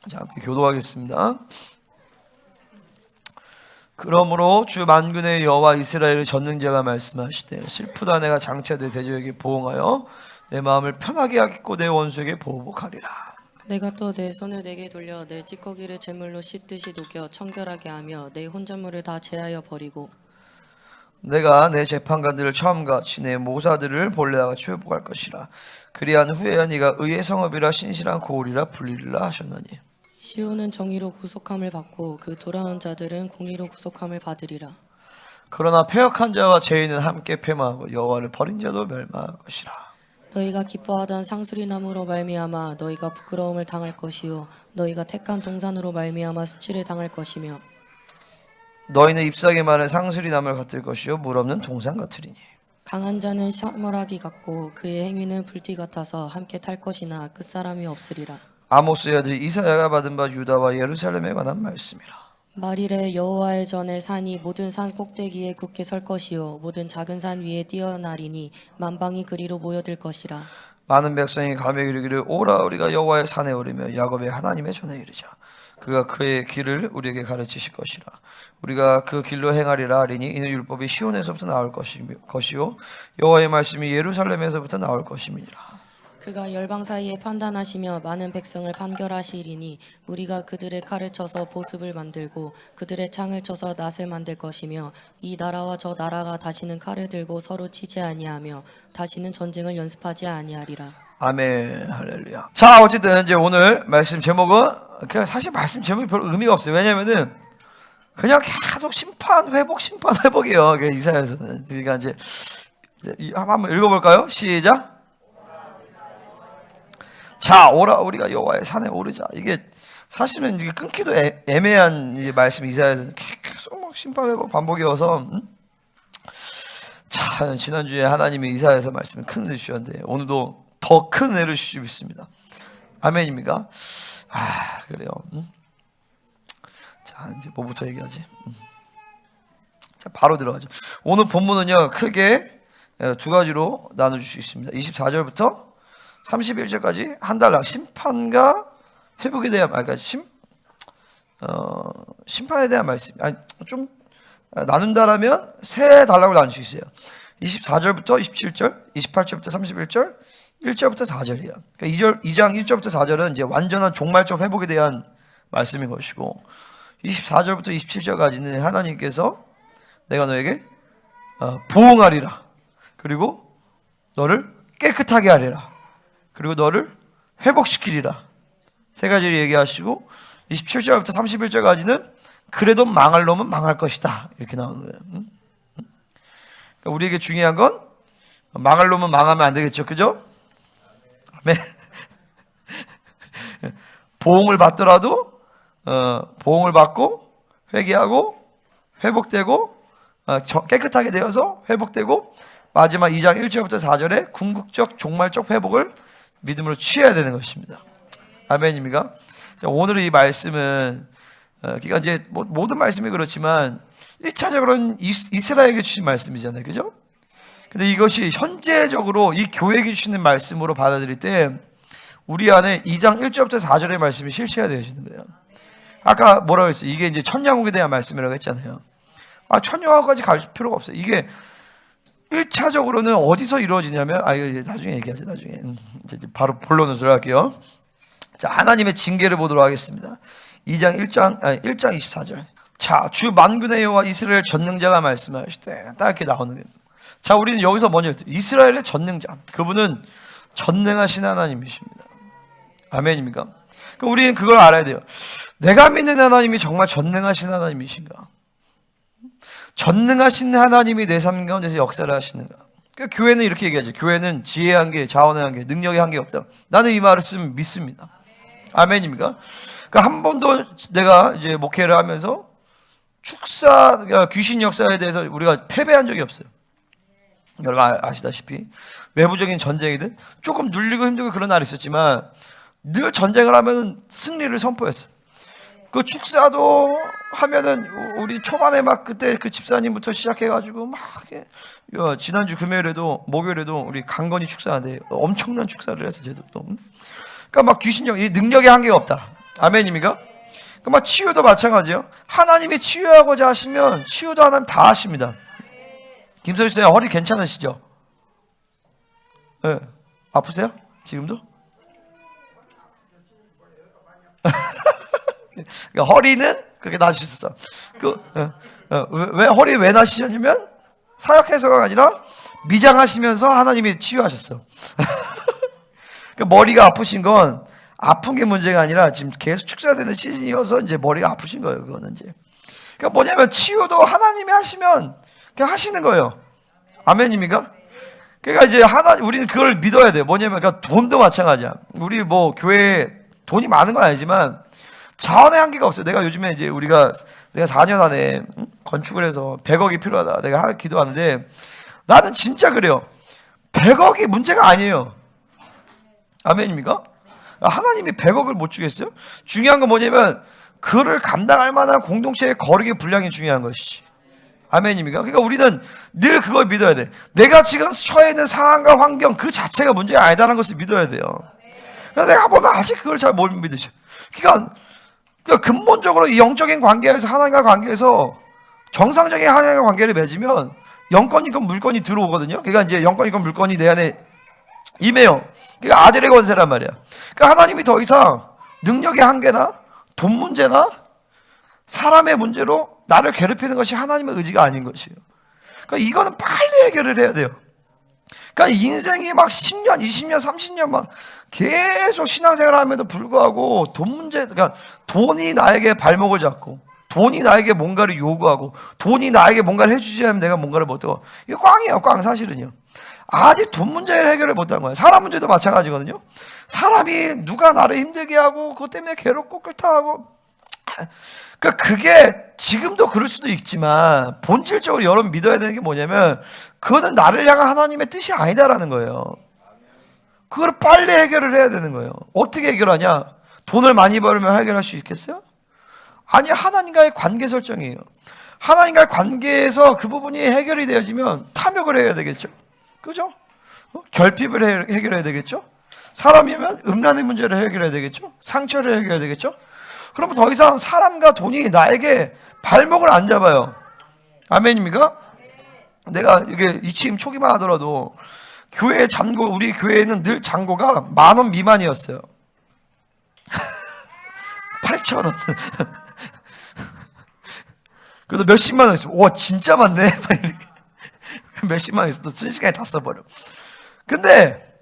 자, 함께 교도하겠습니다. 그러므로 주 만군의 여호와 이스라엘의 전능자가 말씀하시되 슬프다 내가 장차 내 대적에게 보응하여 내 마음을 편하게 하겠고 내 원수에게 보복하리라. 내가 또 내 손을 내게 돌려 내 찌꺼기를 제물로 씻듯이 녹여 청결하게 하며 내 혼잣물을 다 제하여 버리고 내가 내 재판관들을 처음같이 내 모사들을 본래와 같이 회복할 것이라. 그리한 후에야 네가 의의 성읍이라 신실한 고을이라 불리리라 하셨나니. 시온은 정의로 구속함을 받고 그 돌아온 자들은 공의로 구속함을 받으리라. 그러나 패역한 자와 죄인은 함께 패망하고 여호와를 버린 자도 멸망할 것이라. 너희가 기뻐하던 상수리 나무로 말미암아 너희가 부끄러움을 당할 것이요 너희가 택한 동산으로 말미암아 수치를 당할 것이며 너희는 잎사귀 많은 상수리 나무를 같을 것이요 물 없는 동산 같으리니. 강한 자는 사물하기 같고 그의 행위는 불띠 같아서 함께 탈 것이나 끝사람이 없으리라. 아모스의 아들 이사야가 받은 바 유다와 예루살렘에 관한 말씀이라. 말일에 여호와의 전에 산이 모든 산 꼭대기에 굳게 설 것이요 모든 작은 산 위에 뛰어나리니 만방이 그리로 모여들 것이라. 많은 백성이 가며 이르기를 오라 우리가 여호와의 산에 오르며 야곱의 하나님의 전에 이르자. 그가 그의 길을 우리에게 가르치실 것이라. 우리가 그 길로 행하리라 하리니 이는 율법이 시온에서부터 나올 것이요 여호와의 말씀이 예루살렘에서부터 나올 것임이니라. 그가 열방 사이에 판단하시며 많은 백성을 판결하시리니 우리가 그들의 칼을 쳐서 보습을 만들고 그들의 창을 쳐서 낫을 만들 것이며 이 나라와 저 나라가 다시는 칼을 들고 서로 치지 아니하며 다시는 전쟁을 연습하지 아니하리라. 아멘. 할렐루야. 자, 어쨌든 이제 오늘 말씀 제목은 그냥 사실 말씀 제목이 별로 의미가 없어요. 왜냐면은 그냥 계속 심판 회복이에요. 이사야서는. 그러니까 이제 한번 읽어볼까요? 시작. 자, 오라 우리가 여호와의 산에 오르자. 이게 사실은 이게 끊기도 애매한 이제 말씀 이사야서 계속 막 심판 회복 반복이어서. 자, 지난주에 하나님이 이사야서 말씀을 큰 은혜 주셨는데 오늘도 더 큰 은혜를 주시고 있습니다. 아멘입니까? 아, 그래요. 자, 이제 뭐부터 얘기하지? 자, 바로 들어가죠. 오늘 본문은요 크게 두 가지로 나눠줄 수 있습니다. 24절부터 31절까지 한 달락 심판과 회복에 대한 그러니까 심판에 대한 말씀. 좀 나눈다라면 세 달락으로 나눌 수 있어요. 24절부터 27절, 28절부터 31절, 1절부터 4절이에요. 그러니까 2장 1절부터 4절은 이제 완전한 종말적 회복에 대한 말씀인 것이고 24절부터 27절까지는 하나님께서 내가 너에게 보응하리라. 그리고 너를 깨끗하게 하리라. 그리고 너를 회복시키리라. 세 가지를 얘기하시고 27절부터 31절까지는 그래도 망할 놈은 망할 것이다. 이렇게 나오는 거예요. 그러니까 우리에게 중요한 건 망할 놈은 망하면 안 되겠죠. 그죠? 아멘. 보응을 받더라도 보응을 받고 회개하고 회복되고 깨끗하게 되어서 회복되고 마지막 2장 1절부터 4절에 궁극적 종말적 회복을 믿음으로 취해야 되는 것입니다. 아멘입니까? 오늘 이 말씀은 그러니까 이제 모든 말씀이 그렇지만 1차적으로는 이스라엘에게 주신 말씀이잖아요. 그죠? 근데 이것이 현재적으로 이 교회에게 주시는 말씀으로 받아들일 때 우리 안에 2장 1절부터 4절의 말씀이 실체가 되어지는 거예요. 아까 뭐라고 했어요? 이게 이제 천년왕국에 대한 말씀이라고 했잖아요. 천년왕국까지 갈 필요가 없어요. 이게 1차적으로는 어디서 이루어지냐면 이거 나중에 얘기하죠. 나중에 이제 바로 본론으로 들어갈게요. 자, 하나님의 징계를 보도록 하겠습니다. 1장 24절. 자, 주 만군의 여호와 이스라엘 전능자가 말씀하실 때 딱 이렇게 나오는 거예요. 자, 우리는 여기서 먼저 이스라엘의 전능자, 그분은 전능하신 하나님이십니다. 아멘입니까? 그럼 우리는 그걸 알아야 돼요. 내가 믿는 하나님이 정말 전능하신 하나님이신가? 전능하신 하나님이 내 삶 가운데서 역사를 하시는가? 그러니까 교회는 이렇게 얘기하죠. 교회는 지혜의 한계, 자원의 한계, 능력의 한계 없다. 나는 이 말을 믿습니다. 아멘입니까? 그러니까 한 번도 내가 이제 목회를 하면서 귀신 역사에 대해서 우리가 패배한 적이 없어요. 여러분 아시다시피 외부적인 전쟁이든 조금 눌리고 힘들고 그런 날이 있었지만 늘 전쟁을 하면 승리를 선포했어요. 그 축사도 하면은 우리 초반에 막 그때 그 집사님부터 시작해가지고 막 지난주 금요일에도 목요일에도 우리 강건히 축사하는데 엄청난 축사를 해서 제도 또 그러니까 막 귀신력 이 능력의 한계가 없다. 아멘입니까? 그럼 치유도 마찬가지예요. 하나님이 치유하고자 하시면 치유도 하나님 다 하십니다. 김소희 씨 허리 괜찮으시죠? 네. 아프세요? 지금도? 그러니까 허리는 그렇게 나으셨어. 왜 허리 왜 나시냐면 사역해서가 아니라 미장하시면서 하나님이 치유하셨어. 그러니까 머리가 아프신 건 아픈 게 문제가 아니라 지금 계속 축사되는 시즌이어서 이제 머리가 아프신 거예요. 그거는 이제. 그러니까 뭐냐면 치유도 하나님이 하시면 그냥 하시는 거예요. 아멘입니까? 그러니까 이제 우리는 그걸 믿어야 돼요. 뭐냐면 그러니까 돈도 마찬가지야. 우리 뭐 교회에 돈이 많은 건 아니지만 자원의 한계가 없어요. 내가 요즘에 이제 내가 4년 안에 건축을 해서 100억이 필요하다. 내가 기도하는데 나는 진짜 그래요. 100억이 문제가 아니에요. 아멘입니까? 하나님이 100억을 못 주겠어요? 중요한 건 뭐냐면 그를 감당할 만한 공동체의 거리의 분량이 중요한 것이지. 아멘입니까? 그러니까 우리는 늘 그걸 믿어야 돼. 내가 지금 처해 있는 상황과 환경 그 자체가 문제가 아니다라는 것을 믿어야 돼요. 그러니까 내가 보면 아직 그걸 잘 못 믿으셔. 그러니까 근본적으로 이 영적인 관계에서 하나님과 관계에서 정상적인 하나님과 관계를 맺으면 영권이건 물건이 들어오거든요. 그러니까 이제 영권이건 물건이 내 안에 임해요. 그러니까 아들의 권세란 말이야. 그러니까 하나님이 더 이상 능력의 한계나 돈 문제나 사람의 문제로 나를 괴롭히는 것이 하나님의 의지가 아닌 것이에요. 그러니까 이거는 빨리 해결을 해야 돼요. 그러니까 인생이 막 10년, 20년, 30년 막 계속 신앙생활을 함에도 불구하고 돈 문제, 그러니까 돈이 나에게 발목을 잡고 돈이 나에게 뭔가를 요구하고 돈이 나에게 뭔가를 해주지 않으면 내가 뭔가를 못하고 이거 꽝이에요. 꽝 사실은요. 아직 돈 문제를 해결을 못한 거예요. 사람 문제도 마찬가지거든요. 사람이 누가 나를 힘들게 하고 그것 때문에 괴롭고 끓타하고 그러니까 그게 지금도 그럴 수도 있지만 본질적으로 여러분 믿어야 되는 게 뭐냐면 그거는 나를 향한 하나님의 뜻이 아니다라는 거예요. 그걸 빨리 해결을 해야 되는 거예요. 어떻게 해결하냐? 돈을 많이 벌면 해결할 수 있겠어요? 아니, 하나님과의 관계 설정이에요. 하나님과의 관계에서 그 부분이 해결이 되어지면 탐욕을 해야 되겠죠. 그죠? 결핍을 해결해야 되겠죠. 사람이면 음란의 문제를 해결해야 되겠죠. 상처를 해결해야 되겠죠. 그러면 더 이상 사람과 돈이 나에게 발목을 안 잡아요. 아멘입니까? 내가 이게 이치임 초기만 하더라도 교회 잔고, 우리 교회에는 늘 잔고가 10,000원 미만이었어요. 8,000원. 그래도 몇십만 원 있어요. 와, 진짜 많네. 몇십만 원 있어. 또 순식간에 다 써버려. 근데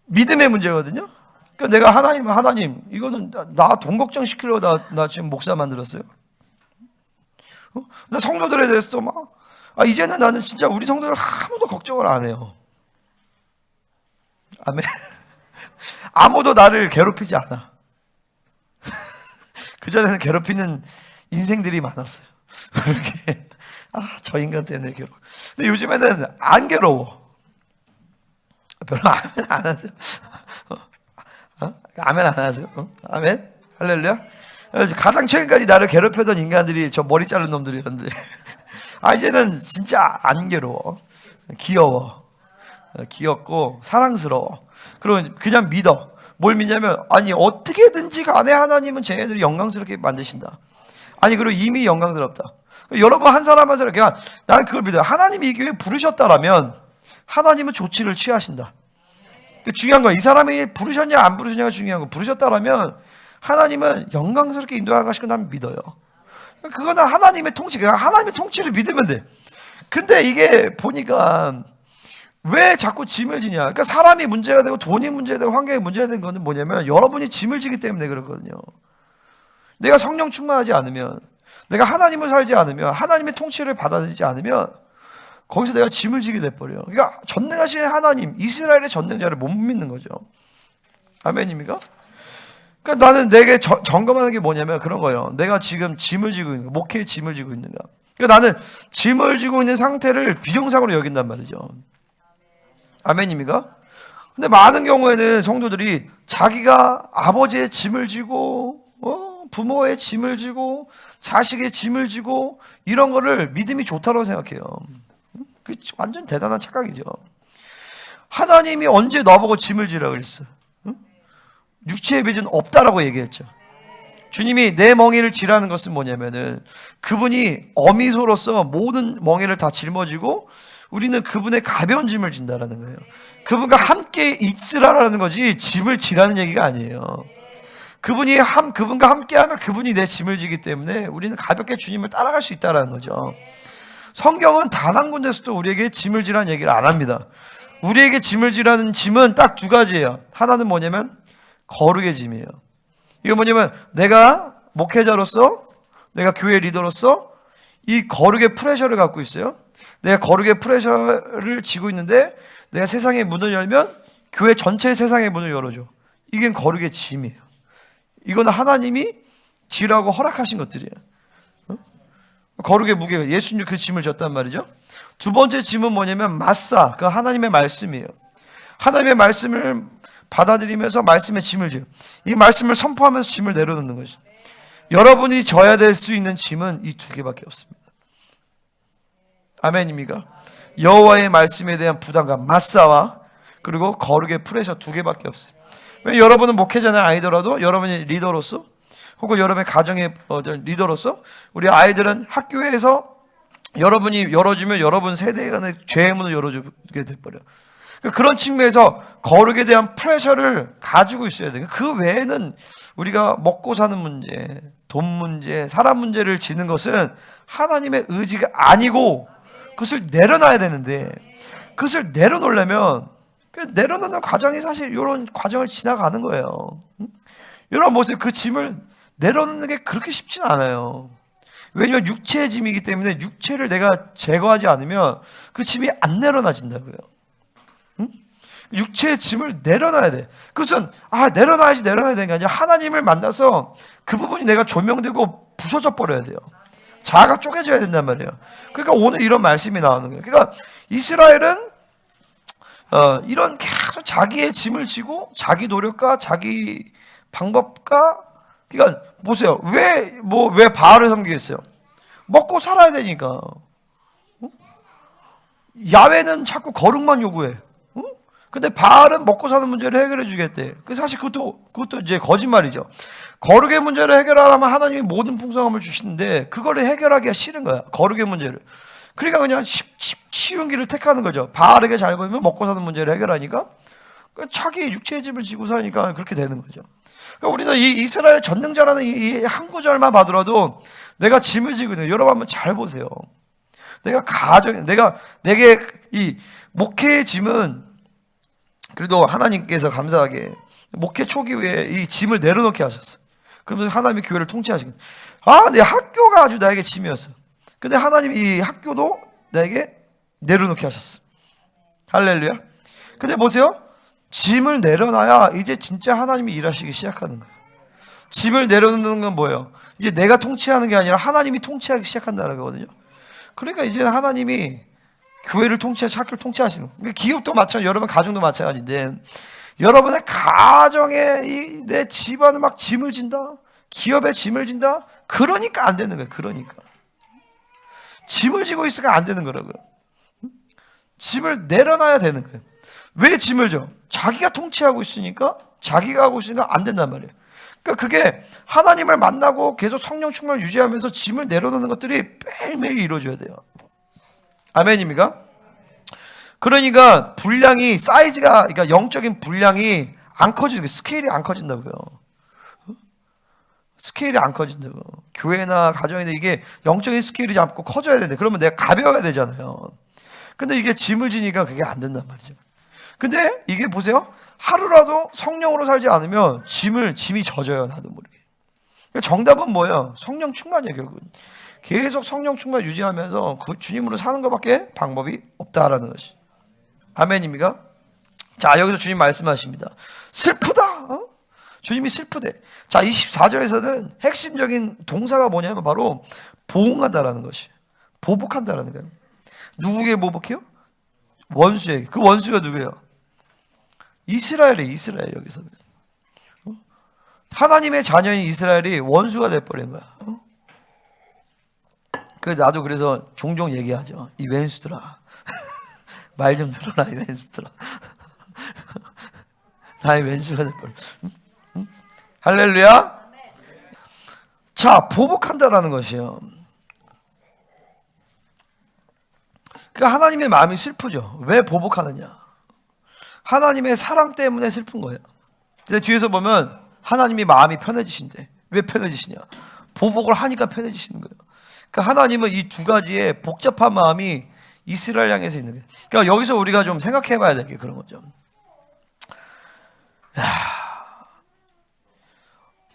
믿음의 문제거든요. 그러니까 내가 하나님, 이거는 나 돈 걱정 시키려고 나 지금 목사 만들었어요. 나 성도들에 대해서도 막, 이제는 나는 진짜 우리 성도들 아무도 걱정을 안 해요. 아멘. 아무도 나를 괴롭히지 않아. 그전에는 괴롭히는 인생들이 많았어요. 이렇게, 저 인간 때문에 괴로워. 근데 요즘에는 안 괴로워. 별로 아멘 안 하세요. 아멘 안 하세요? 아멘? 할렐루야? 가장 최근까지 나를 괴롭혀던 인간들이 저 머리 자른 놈들이었는데 이제는 진짜 안 괴로워. 귀여워. 귀엽고 사랑스러워. 그리고 그냥 믿어. 뭘 믿냐면 어떻게든지 간에 하나님은 쟤네들이 영광스럽게 만드신다. 그리고 이미 영광스럽다. 여러분 한 사람 한 사람 그냥 나는 그걸 믿어요. 하나님이 이 교회에 부르셨다라면 하나님은 조치를 취하신다. 중요한 건 이 사람이 부르셨냐 안 부르셨냐가 중요한 거. 부르셨다라면 하나님은 영광스럽게 인도하시고 난 믿어요. 그거는 하나님의 통치, 하나님의 통치를 믿으면 돼. 근데 이게 보니까 왜 자꾸 짐을 지냐? 그러니까 사람이 문제가 되고 돈이 문제가 되고 환경이 문제가 되는 거는 뭐냐면 여러분이 짐을 지기 때문에 그렇거든요. 내가 성령 충만하지 않으면, 내가 하나님을 살지 않으면, 하나님의 통치를 받아들이지 않으면 거기서 내가 짐을 지게 돼버려요. 그러니까 전능하신 하나님, 이스라엘의 전능자를 못 믿는 거죠. 아멘입니까? 그러니까 나는 내게 점검하는 게 뭐냐면 그런 거예요. 내가 지금 짐을 지고 있는가, 목회에 짐을 지고 있는가. 그러니까 나는 짐을 지고 있는 상태를 비정상으로 여긴단 말이죠. 아멘입니까? 근데 많은 경우에는 성도들이 자기가 아버지의 짐을 지고 부모의 짐을 지고 자식의 짐을 지고 이런 거를 믿음이 좋다고 생각해요. 그게 완전 대단한 착각이죠. 하나님이 언제 너보고 짐을 지라 그랬어? 육체의 빚은 없다라고 얘기했죠. 주님이 내 멍에를 지라는 것은 뭐냐면은 그분이 어미소로서 모든 멍에를 다 짊어지고 우리는 그분의 가벼운 짐을 진다라는 거예요. 그분과 함께 있으라라는 거지 짐을 지라는 얘기가 아니에요. 그분과 함께하면 그분이 내 짐을 지기 때문에 우리는 가볍게 주님을 따라갈 수 있다라는 거죠. 성경은 단 한 군데서도 우리에게 짐을 지라는 얘기를 안 합니다. 우리에게 짐을 지라는 짐은 딱 두 가지예요. 하나는 뭐냐면 거룩의 짐이에요. 이거 뭐냐면 내가 목회자로서, 내가 교회 리더로서 이 거룩의 프레셔를 갖고 있어요. 내가 거룩의 프레셔를 지고 있는데 내가 세상의 문을 열면 교회 전체 세상의 문을 열어줘. 이게 거룩의 짐이에요. 이거는 하나님이 지라고 허락하신 것들이에요. 거룩의 무게가 예수님 그 짐을 졌단 말이죠. 두 번째 짐은 뭐냐면 마사, 그 하나님의 말씀이에요. 하나님의 말씀을 받아들이면서 말씀의 짐을 져요. 이 말씀을 선포하면서 짐을 내려놓는 것이죠. 여러분이 져야 될 수 있는 짐은 이 두 개밖에 없습니다. 아멘입니까? 여호와의 말씀에 대한 부담감, 마사와 그리고 거룩의 프레셔 두 개밖에 없어요. 왜 여러분은 목회자는 아니더라도 여러분이 리더로서 혹은 여러분의 가정의 리더로서 우리 아이들은 학교에서 여러분이 열어주면 여러분 세대에 가는 죄의 문을 열어주게 돼버려요. 그런 측면에서 거룩에 대한 프레셔를 가지고 있어야 돼요. 그 외에는 우리가 먹고 사는 문제, 돈 문제, 사람 문제를 지는 것은 하나님의 의지가 아니고 그것을 내려놔야 되는데 그것을 내려놓으려면 내려놓는 과정이 사실 이런 과정을 지나가는 거예요. 여러분 보세요. 그 짐을 내려놓는 게 그렇게 쉽진 않아요. 왜냐하면 육체의 짐이기 때문에 육체를 내가 제거하지 않으면 그 짐이 안 내려놔진다고요. 육체의 짐을 내려놔야 돼. 그것은 내려놔야 되는 게 아니라 하나님을 만나서 그 부분이 내가 조명되고 부서져 버려야 돼요. 자아가 쪼개져야 된단 말이에요. 그러니까 오늘 이런 말씀이 나오는 거예요. 그러니까 이스라엘은 이런 계속 자기의 짐을 지고 자기 노력과 자기 방법과 그러니까 보세요. 왜 바알을 섬기겠어요? 먹고 살아야 되니까. 야훼는 자꾸 거룩만 요구해. 근데 바알은 먹고 사는 문제를 해결해 주겠대. 사실 그것도 이제 거짓말이죠. 거룩의 문제를 해결하려면 하나님이 모든 풍성함을 주시는데 그거를 해결하기가 싫은 거야. 거룩의 문제를. 그러니까 그냥 쉬운 길을 택하는 거죠. 바알에게 잘 보이면 먹고 사는 문제를 해결하니까 자기 육체의 짐을 지고 사니까 그렇게 되는 거죠. 그러니까 우리는 이 이스라엘 전능자라는 이 한 구절만 봐더라도 내가 짐을 지고 있는 여러분 한번 잘 보세요. 내게 이 목회의 짐은 그래도 하나님께서 감사하게 목회 초기에 이 짐을 내려놓게 하셨어. 그러면서 하나님이 교회를 통치하시고 내 학교가 아주 나에게 짐이었어. 근데 하나님이 이 학교도 나에게 내려놓게 하셨어. 할렐루야. 근데 보세요. 짐을 내려놔야 이제 진짜 하나님이 일하시기 시작하는 거예요. 짐을 내려놓는 건 뭐예요? 이제 내가 통치하는 게 아니라 하나님이 통치하기 시작한다는 거거든요. 그러니까 이제는 하나님이 교회를 통치하시고 학교를 통치하시는 거예요. 기업도 마찬가지, 여러분 가정도 마찬가지인데 여러분의 가정에 내 집안을 막 짐을 진다. 기업에 짐을 진다. 그러니까 안 되는 거예요. 그러니까 짐을 지고 있으니까 안 되는 거라고요. 짐을 내려놔야 되는 거예요. 왜 짐을 져? 자기가 통치하고 있으니까 자기가 하고 있으니까 안 된단 말이에요. 그러니까 그게 하나님을 만나고 계속 성령 충만을 유지하면서 짐을 내려놓는 것들이 매일매일 이루어져야 돼요. 아멘입니까? 그러니까 분량이 그러니까 영적인 분량이 안 커지는, 스케일이 안 커진다고요. 스케일이 안 커진다고. 교회나 가정이나 이게 영적인 스케일이 자꾸 커져야 되는데 그러면 내가 가벼워야 되잖아요. 근데 이게 짐을 지니까 그게 안 된단 말이죠. 근데 이게 보세요. 하루라도 성령으로 살지 않으면 짐이 젖어요. 나도 모르게. 정답은 뭐예요? 성령 충만이에요. 결국은. 계속 성령 충만 유지하면서 그 주님으로 사는 것밖에 방법이 없다라는 것이. 아멘입니까? 자, 여기서 주님 말씀하십니다. 슬프다. 주님이 슬프대. 자, 24절에서는 핵심적인 동사가 뭐냐면 바로 보응한다라는 것이. 보복한다라는 거예요. 누구에게 보복해요? 원수에게. 그 원수가 누구예요? 이스라엘 여기서는. 하나님의 자녀인 이스라엘이 원수가 돼버린 거야. 나도 그래서 종종 얘기하죠. 이 왼수들아. 말 좀 들어라, 이 왼수들아. 나의 왼수가 돼버려. 할렐루야. 자, 보복한다라는 것이요. 그 하나님의 마음이 슬프죠. 왜 보복하느냐? 하나님의 사랑 때문에 슬픈 거예요. 근데 뒤에서 보면 하나님이 마음이 편해지신대. 왜 편해지시냐? 보복을 하니까 편해지시는 거예요. 그러니까 하나님은 이 두 가지의 복잡한 마음이 이스라엘 향해서 있는 거예요. 그러니까 여기서 우리가 좀 생각해 봐야 될 게 그런 거죠.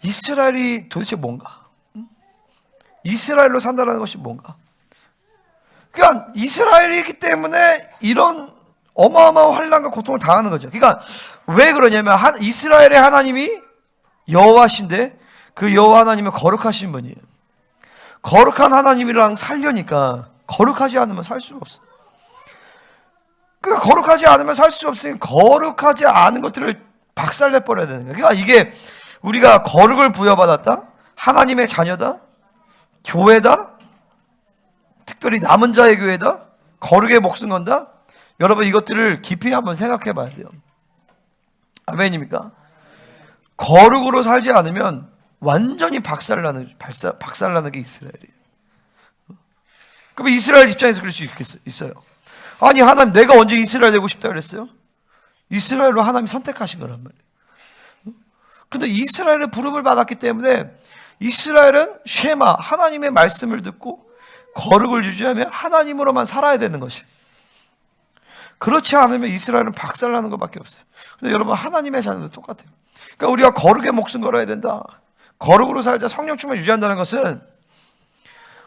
이스라엘이 도대체 뭔가? 이스라엘로 산다는 것이 뭔가? 그러니까 이스라엘이기 때문에 이런 어마어마한 환난과 고통을 당하는 거죠. 그러니까 왜 그러냐면 이스라엘의 하나님이 여호와신데 그 여호와 하나님은 거룩하신 분이에요. 거룩한 하나님이랑 살려니까 거룩하지 않으면 살 수가 없어. 그 거룩하지 않으면 살 수 없으니 거룩하지 않은 것들을 박살내 버려야 되는 거예요. 그러니까 이게 우리가 거룩을 부여받았다, 하나님의 자녀다, 교회다, 특별히 남은 자의 교회다, 거룩에 목숨 건다. 여러분 이것들을 깊이 한번 생각해 봐야 돼요. 아멘입니까? 거룩으로 살지 않으면 완전히 박살나는 게 이스라엘이에요. 그럼 이스라엘 입장에서 그럴 수 있어요. 아니 하나님 내가 언제 이스라엘 되고 싶다 그랬어요? 이스라엘로 하나님이 선택하신 거란 말이에요. 근데 이스라엘의 부름을 받았기 때문에 이스라엘은 쉐마 하나님의 말씀을 듣고 거룩을 유지하며 하나님으로만 살아야 되는 것이. 그렇지 않으면 이스라엘은 박살나는 것밖에 없어요. 근데 여러분 하나님의 자녀도 똑같아요. 그러니까 우리가 거룩에 목숨 걸어야 된다. 거룩으로 살자, 성령 충만 유지한다는 것은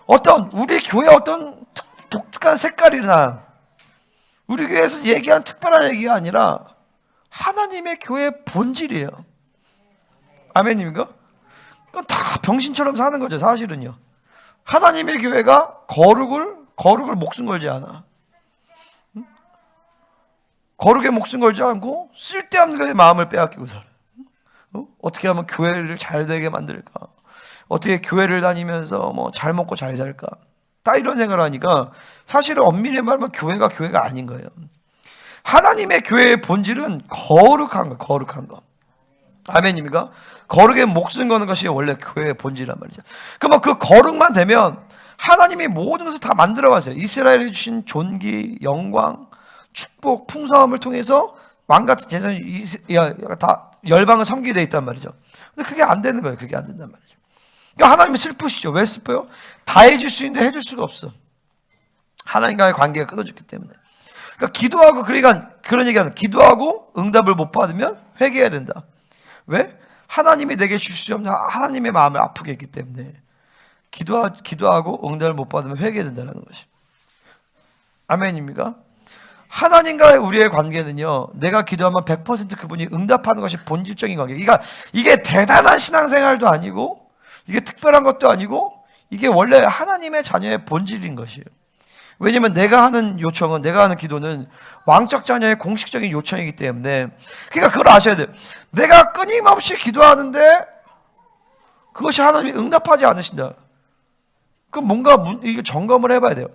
어떤 우리 교회 어떤 독특한 색깔이나 우리 교회에서 얘기한 특별한 얘기가 아니라 하나님의 교회의 본질이에요. 아멘입니까? 그건 다 병신처럼 사는 거죠. 사실은요. 하나님의 교회가 거룩을 목숨 걸지 않아. 거룩에 목숨 걸지 않고 쓸데없는 것에 마음을 빼앗기고 살아. 어떻게 하면 교회를 잘 되게 만들까? 어떻게 교회를 다니면서 뭐 잘 먹고 잘 살까? 다 이런 생각을 하니까 사실은 엄밀히 말하면 교회가 아닌 거예요. 하나님의 교회의 본질은 거룩한 거, 거룩한 거. 아멘입니까? 거룩에 목숨 거는 것이 원래 교회의 본질이란 말이죠. 그러면 그 거룩만 되면 하나님이 모든 것을 다 만들어 가세요. 이스라엘에 주신 존귀, 영광, 축복, 풍성함을 통해서 왕 같은 재산이 다 열방을 섬기게 돼 있단 말이죠. 근데 그게 안 되는 거예요. 그게 안 된단 말이죠. 그러니까 하나님이 슬프시죠. 왜 슬퍼요? 다 해줄 수 있는데 해줄 수가 없어. 하나님과의 관계가 끊어졌기 때문에. 그러니까 기도하고 그런 얘기하는 기도하고 응답을 못 받으면 회개해야 된다. 왜? 하나님이 내게 줄 수 없는 하나님의 마음을 아프게 했기 때문에 기도하고 응답을 못 받으면 회개해야 된다는 것이. 아멘입니까? 하나님과의 우리의 관계는요, 내가 기도하면 100% 그분이 응답하는 것이 본질적인 관계. 그러니까 이게 대단한 신앙생활도 아니고, 이게 특별한 것도 아니고, 이게 원래 하나님의 자녀의 본질인 것이에요. 왜냐면 내가 하는 기도는 왕적 자녀의 공식적인 요청이기 때문에, 그러니까 그걸 아셔야 돼요. 내가 끊임없이 기도하는데 그것이 하나님이 응답하지 않으신다. 그럼 뭔가 이게 점검을 해봐야 돼요.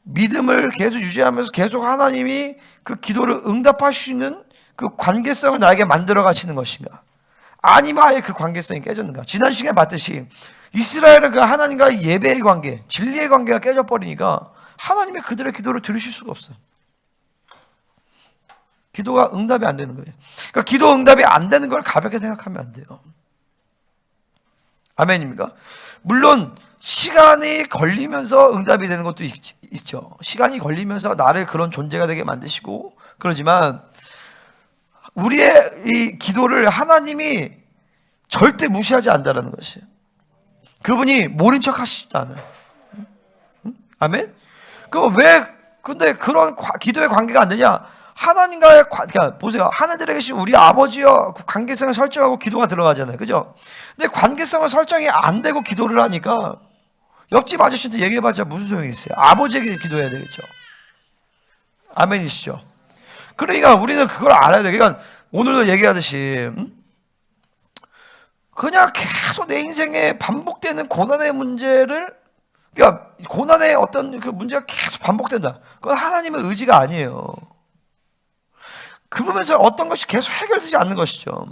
믿음을 계속 유지하면서 계속 하나님이 그 기도를 응답하시는 그 관계성을 나에게 만들어 가시는 것인가? 아니면 아예 그 관계성이 깨졌는가? 지난 시간에 봤듯이 이스라엘은 그 하나님과의 예배의 관계, 진리의 관계가 깨져버리니까 하나님이 그들의 기도를 들으실 수가 없어요. 기도가 응답이 안 되는 거예요. 그러니까 기도 응답이 안 되는 걸 가볍게 생각하면 안 돼요. 아멘입니까? 물론 시간이 걸리면서 응답이 되는 것도 있죠. 시간이 걸리면서 나를 그런 존재가 되게 만드시고 그러지만 우리의 이 기도를 하나님이 절대 무시하지 않는다는 것이에요. 그분이 모른 척 하시지도 않아요. 아멘? 그럼 근데 그런 기도의 관계가 안 되냐? 하나님과의 그러니까 보세요. 하늘들에 계신 우리 아버지와 관계성을 설정하고 기도가 들어가잖아요. 그죠? 근데 관계성을 설정이 안 되고 기도를 하니까 옆집 아저씨한테 얘기해봤자 무슨 소용이 있어요? 아버지에게 기도해야 되겠죠. 아멘이시죠? 그러니까 우리는 그걸 알아야 돼. 그러니까 오늘도 얘기하듯이 그냥 계속 내 인생에 반복되는 고난의 문제를 그러니까 고난의 어떤 그 문제가 계속 반복된다. 그건 하나님의 의지가 아니에요. 그 부분에서 어떤 것이 계속 해결되지 않는 것이죠.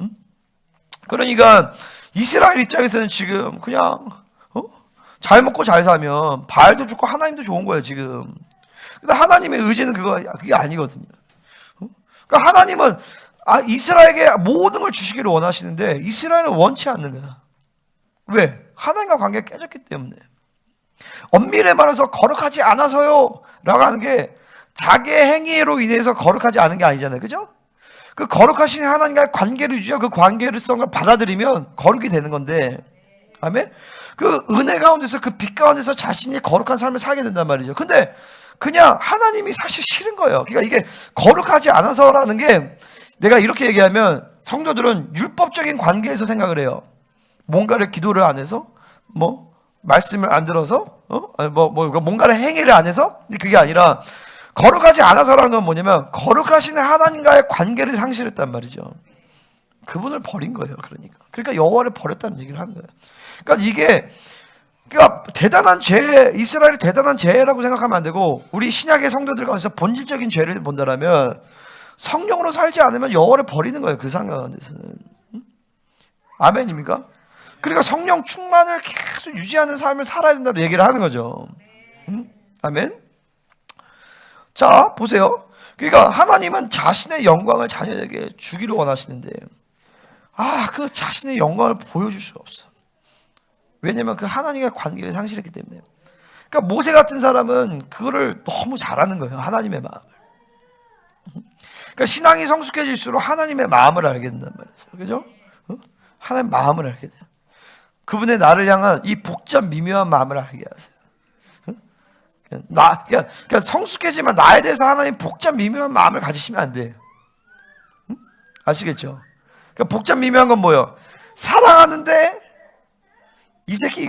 그러니까 이스라엘 입장에서는 지금 그냥 잘 먹고 잘 사면 바알도 좋고 하나님도 좋은 거예요 지금. 근데 하나님의 의지는 그게 아니거든요. 그러니까 하나님은 이스라엘에게 모든 걸 주시기를 원하시는데 이스라엘은 원치 않는 거야. 왜? 하나님과 관계가 깨졌기 때문에. 엄밀히 말해서 거룩하지 않아서요 라고 하는 게 자기의 행위로 인해서 거룩하지 않은 게 아니잖아요. 그죠? 그 거룩하신 하나님과의 관계를 유지하고 그 관계성을 받아들이면 거룩이 되는 건데, 아멘? 그 은혜 가운데서 그 빛 가운데서 자신이 거룩한 삶을 살게 된단 말이죠. 근데 그냥 하나님이 사실 싫은 거예요. 그러니까 이게 거룩하지 않아서라는 게, 내가 이렇게 얘기하면 성도들은 율법적인 관계에서 생각을 해요. 뭔가를 기도를 안 해서, 말씀을 안 들어서, 뭔가를 행위를 안 해서. 그게 아니라 거룩하지 않아서라는 건 뭐냐면 거룩하신 하나님과의 관계를 상실했단 말이죠. 그분을 버린 거예요. 그러니까 여호와를 버렸다는 얘기를 하는 거예요. 그러니까 이게 대단한 죄, 이스라엘이 대단한 죄라고 생각하면 안 되고, 우리 신약의 성도들 가운데서 본질적인 죄를 본다라면 성령으로 살지 않으면 여호와를 버리는 거예요. 그 상황 가운데서는. 아멘입니까? 그러니까 성령 충만을 계속 유지하는 삶을 살아야 된다고 얘기를 하는 거죠. 아멘. 자, 보세요. 그러니까 하나님은 자신의 영광을 자녀에게 주기를 원하시는데, 그 자신의 영광을 보여줄 수가 없어. 왜냐면 그 하나님과 관계를 상실했기 때문에. 그러니까 모세 같은 사람은 그거를 너무 잘하는 거예요. 하나님의 마음을. 그러니까 신앙이 성숙해질수록 하나님의 마음을 알게 된단 말이죠. 그죠? 하나님의 마음을 알게 돼요. 그분의 나를 향한 이 복잡 미묘한 마음을 알게 하세요. 그러니까 성숙해지만 나에 대해서 하나님 복잡 미묘한 마음을 가지시면 안 돼요. 아시겠죠? 그러니까 복잡 미묘한 건 뭐예요? 사랑하는데 이 새끼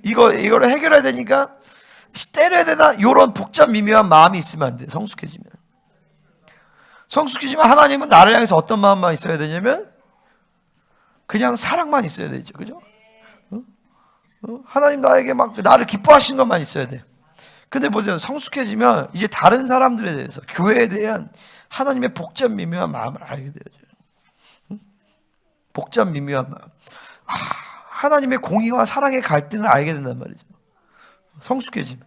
이거를 해결해야 되니까 때려야 되나? 이런 복잡 미묘한 마음이 있으면 안 돼. 성숙해지면 하나님은 나를 향해서 어떤 마음만 있어야 되냐면 그냥 사랑만 있어야 되죠. 그죠? 하나님 나에게 나를 기뻐하시는 것만 있어야 돼. 근데 보세요. 성숙해지면 이제 다른 사람들에 대해서, 교회에 대한 하나님의 복잡 미묘한 마음을 알게 되죠. 복잡 미묘한 마음. 하나님의 공의와 사랑의 갈등을 알게 된단 말이죠. 성숙해지면.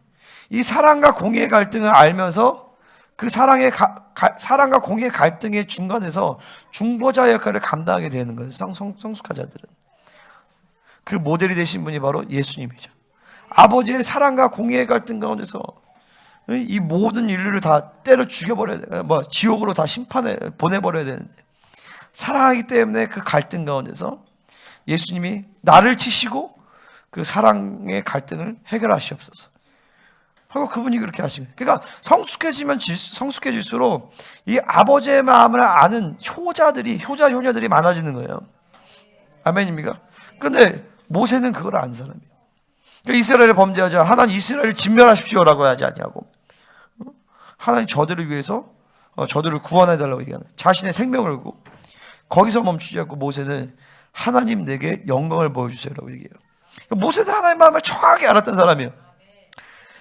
이 사랑과 공의의 갈등을 알면서 그 사랑과 공의의 갈등의 중간에서 중보자 역할을 감당하게 되는 거예요. 성숙한 자들은. 그 모델이 되신 분이 바로 예수님이죠. 아버지의 사랑과 공의의 갈등 가운데서 이 모든 인류를 다 때려 죽여버려야 돼. 지옥으로 다 심판에 보내버려야 되는데, 사랑하기 때문에 그 갈등 가운데서 예수님이 나를 치시고 그 사랑의 갈등을 해결하시옵소서 하고 그분이 그렇게 하시는 거예요. 그러니까 성숙해질수록 이 아버지의 마음을 아는 효자들이 많아지는 거예요. 아멘입니까? 근데 모세는 그걸 안 사람이에요. 그러니까 이스라엘을 범죄하자, 하나님 이스라엘을 진멸하십시오라고 하지 않냐고. 하나님 저들을 위해서 저들을 구원해달라고 얘기하는, 자신의 생명을 걸고 거기서 멈추지 않고 모세는 하나님 내게 영광을 보여주세요라고 얘기해요. 그러니까 모세는 하나님의 마음을 정확하게 알았던 사람이에요.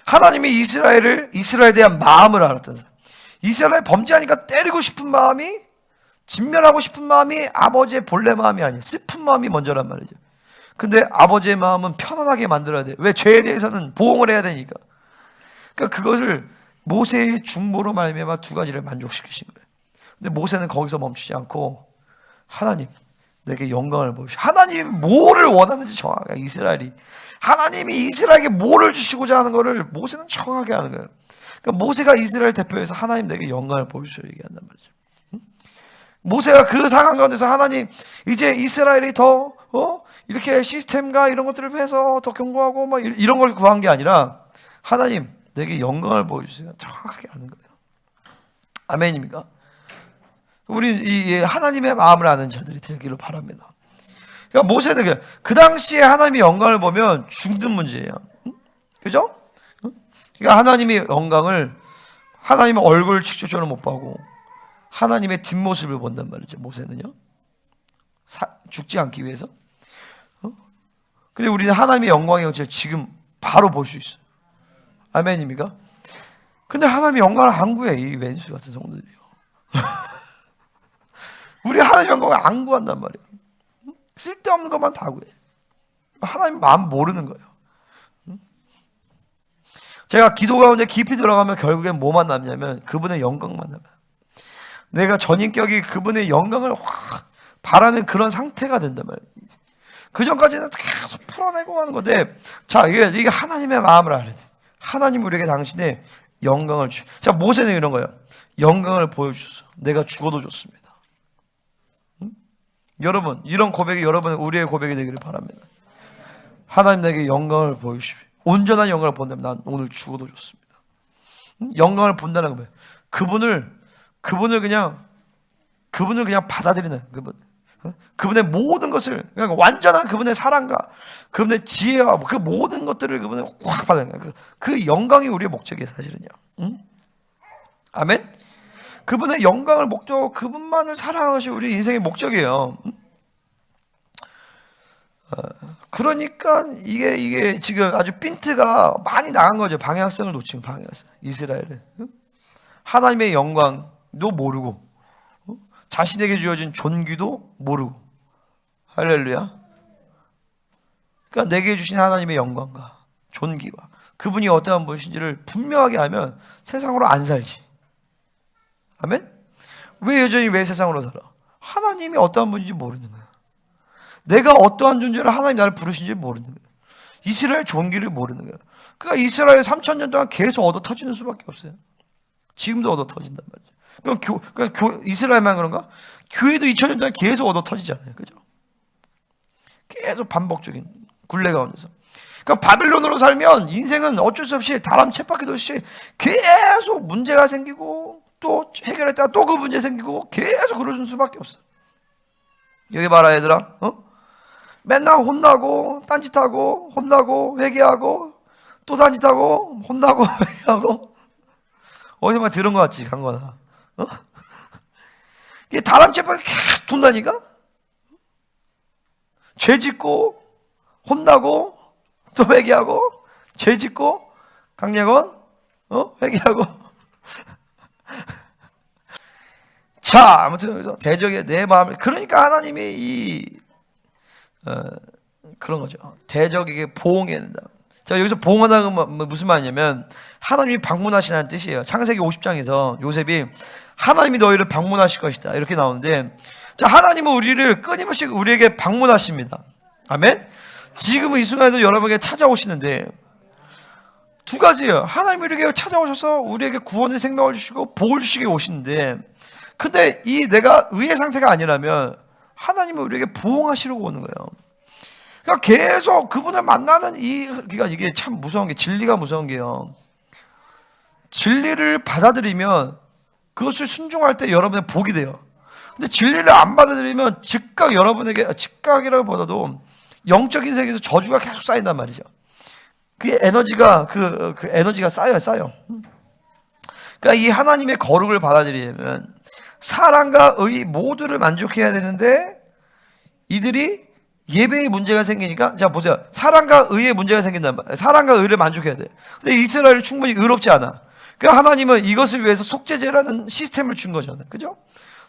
하나님이 이스라엘에 대한 마음을 알았던 사람. 이스라엘 범죄하니까 때리고 싶은 마음이, 진멸하고 싶은 마음이 아버지의 본래 마음이 아니에요. 슬픈 마음이 먼저란 말이죠. 근데 아버지의 마음은 편안하게 만들어야 돼요. 왜? 죄에 대해서는 보응을 해야 되니까. 그러니까 그것을 모세의 중보로 말미암아 두 가지를 만족시키신 거예요. 근데 모세는 거기서 멈추지 않고 하나님 내게 영광을 보여주시오. 하나님이 뭐를 원하는지 정확하게, 이스라엘이 하나님이 이스라엘에게 뭐를 주시고자 하는 것을 모세는 정확하게 하는 거예요. 그러니까 모세가 이스라엘 대표해서 하나님 내게 영광을 보여주시오 얘기한단 말이죠. 모세가 그 상황 가운데서 하나님 이제 이스라엘이 더 이렇게 시스템과 이런 것들을 해서 더 견고하고 이런 걸 구한 게 아니라 하나님 내게 영광을 보여주세요. 정확하게 하는 거예요. 아멘입니까? 우리 이 하나님의 마음을 아는 자들이 되기를 바랍니다. 그러니까 모세는 그 당시에 하나님의 영광을 보면 죽는 문제예요. 그죠? 그러니까 하나님의 영광을, 하나님의 얼굴 직접적으로 못 보고 하나님의 뒷모습을 본단 말이죠. 모세는요. 죽지 않기 위해서. 근데 우리는 하나님의 영광의 영광을 지금 바로 볼 수 있어요. 아멘입니까? 근데 하나님의 영광을 안 구해, 이 왼수 같은 성도들이요. 우리 하나님의 영광을 안 구한단 말이에요. 쓸데없는 것만 다 구해. 하나님 마음 모르는 거예요. 제가 기도 가운데 깊이 들어가면 결국엔 뭐만 남냐면 그분의 영광만 남아요. 내가 전인격이 그분의 영광을 확 바라는 그런 상태가 된단 말이에요. 그 전까지는 계속 풀어내고 하는 건데, 자, 이게 하나님의 마음을 알아야 돼. 하나님 우리에게 당신의 영광을 주. 자, 모세는 이런 거예요. 영광을 보여주소서. 내가 죽어도 좋습니다. 여러분, 이런 고백이 여러분 우리의 고백이 되기를 바랍니다. 하나님 내게 영광을 보여주십시오. 온전한 영광을 본다면 난 오늘 죽어도 좋습니다. 영광을 본다는 건 뭐예요? 그분을 그냥 받아들이는 그분의 모든 것을 그냥 완전한 그분의 사랑과 그분의 지혜와 그 모든 것들을 그분을 확 받는 거예요. 그 영광이 우리의 목적이에요, 사실은요. 아멘. 그분의 영광을 목적으로 그분만을 사랑하는 것이 우리 인생의 목적이에요. 그러니까 이게 지금 아주 핀트가 많이 나간 거죠. 방향성을 놓친 방향성. 이스라엘은 하나님의 영광도 모르고 자신에게 주어진 존귀도 모르고. 할렐루야. 그러니까 내게 주신 하나님의 영광과 존귀와 그분이 어떠한 분이신지를 분명하게 알면 세상으로 안 살지. 아멘? 왜 세상으로 살아? 하나님이 어떠한 분인지 모르는 거야. 내가 어떠한 존재로 하나님 나를 부르신지 모르는 거야. 이스라엘 존귀를 모르는 거야. 그러니까 이스라엘 3,000년 동안 계속 얻어 터지는 수밖에 없어요. 지금도 얻어 터진단 말이죠. 그럼 이스라엘만 그런가? 교회도 2,000년 동안 계속 얻어 터지잖아요. 그죠? 계속 반복적인 굴레 가운데서. 그러니까 바빌론으로 살면 인생은 어쩔 수 없이 다람 쳇바퀴 돌듯이 계속 문제가 생기고 또 해결했다가 또 그 문제 생기고 계속 그러는 수밖에 없어. 여기 봐라 얘들아. 맨날 혼나고 딴짓하고 혼나고 회개하고 또 딴짓하고 혼나고 회개하고. 어디서 들은 것 같지 강건아. 이게 다람 쳇바퀴 계속 돈다니까. 죄 짓고 혼나고 또 회개하고 죄 짓고 강예건 회개하고. 자, 아무튼 그래서 대적의 내 마음을, 그러니까 하나님이 그런 거죠. 대적에게 보응해야 된다. 자, 여기서 보응하다는 건 무슨 말이냐면 하나님이 방문하시는 뜻이에요. 창세기 50장에서 요셉이 하나님이 너희를 방문하실 것이다 이렇게 나오는데, 자, 하나님은 우리를 끊임없이 우리에게 방문하십니다. 아멘. 지금은 이 순간에도 여러분에게 찾아오시는데 두 가지예요. 하나님이 우리에게 찾아오셔서 우리에게 구원의 생명을 주시고 복을 주시게 오시는데, 근데 이 내가 의의 상태가 아니라면 하나님은 우리에게 보응하시려고 오는 거예요. 그러니까 계속 그분을 만나는 그러니까 이게 참 무서운 게, 진리가 무서운 게요. 진리를 받아들이면 그것을 순종할 때 여러분의 복이 돼요. 근데 진리를 안 받아들이면 즉각이라기보다도 영적인 세계에서 저주가 계속 쌓인단 말이죠. 그 에너지가 그 에너지가 쌓여. 그러니까 이 하나님의 거룩을 받아들이려면 사랑과 의 모두를 만족해야 되는데 이들이 예배에 문제가 생기니까, 자 보세요. 사랑과 의에 문제가 생긴단 말이에요. 사랑과 의를 만족해야 돼. 근데 이스라엘은 충분히 의롭지 않아. 그러니까 하나님은 이것을 위해서 속죄제라는 시스템을 준 거잖아요. 그죠?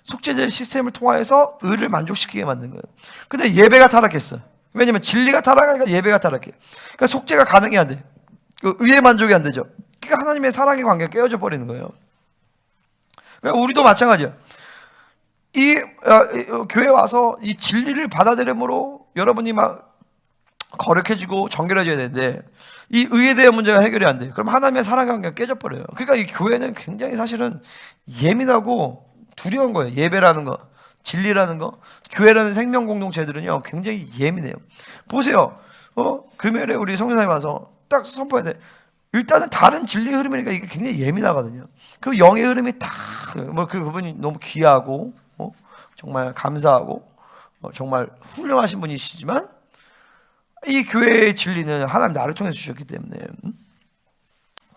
속죄제 시스템을 통하여서 의를 만족시키게 만든 거예요. 근데 예배가 타락했어. 왜냐면 진리가 타락하니까 예배가 타락해. 그러니까 속죄가 가능이 안 돼. 그 의의 만족이 안 되죠. 그러니까 하나님의 사랑의 관계가 깨어져 버리는 거예요. 그러니까 우리도 마찬가지야. 교회 와서 이 진리를 받아들임으로 여러분이 막 거룩해지고 정결해져야 되는데 이 의에 대한 문제가 해결이 안 돼. 그럼 하나님의 사랑의 관계가 깨져버려요. 그러니까 이 교회는 굉장히 사실은 예민하고 두려운 거예요. 예배라는 거, 진리라는 거, 교회라는 생명 공동체들은요 굉장히 예민해요. 보세요. 금요일에 우리 성교사님 와서 딱 선포해야 돼. 일단은 다른 진리의 흐름이니까 이게 굉장히 예민하거든요. 그 영의 흐름이 다 그분이 너무 귀하고 정말 감사하고 정말 훌륭하신 분이시지만 이 교회의 진리는 하나님 나를 통해서 주셨기 때문에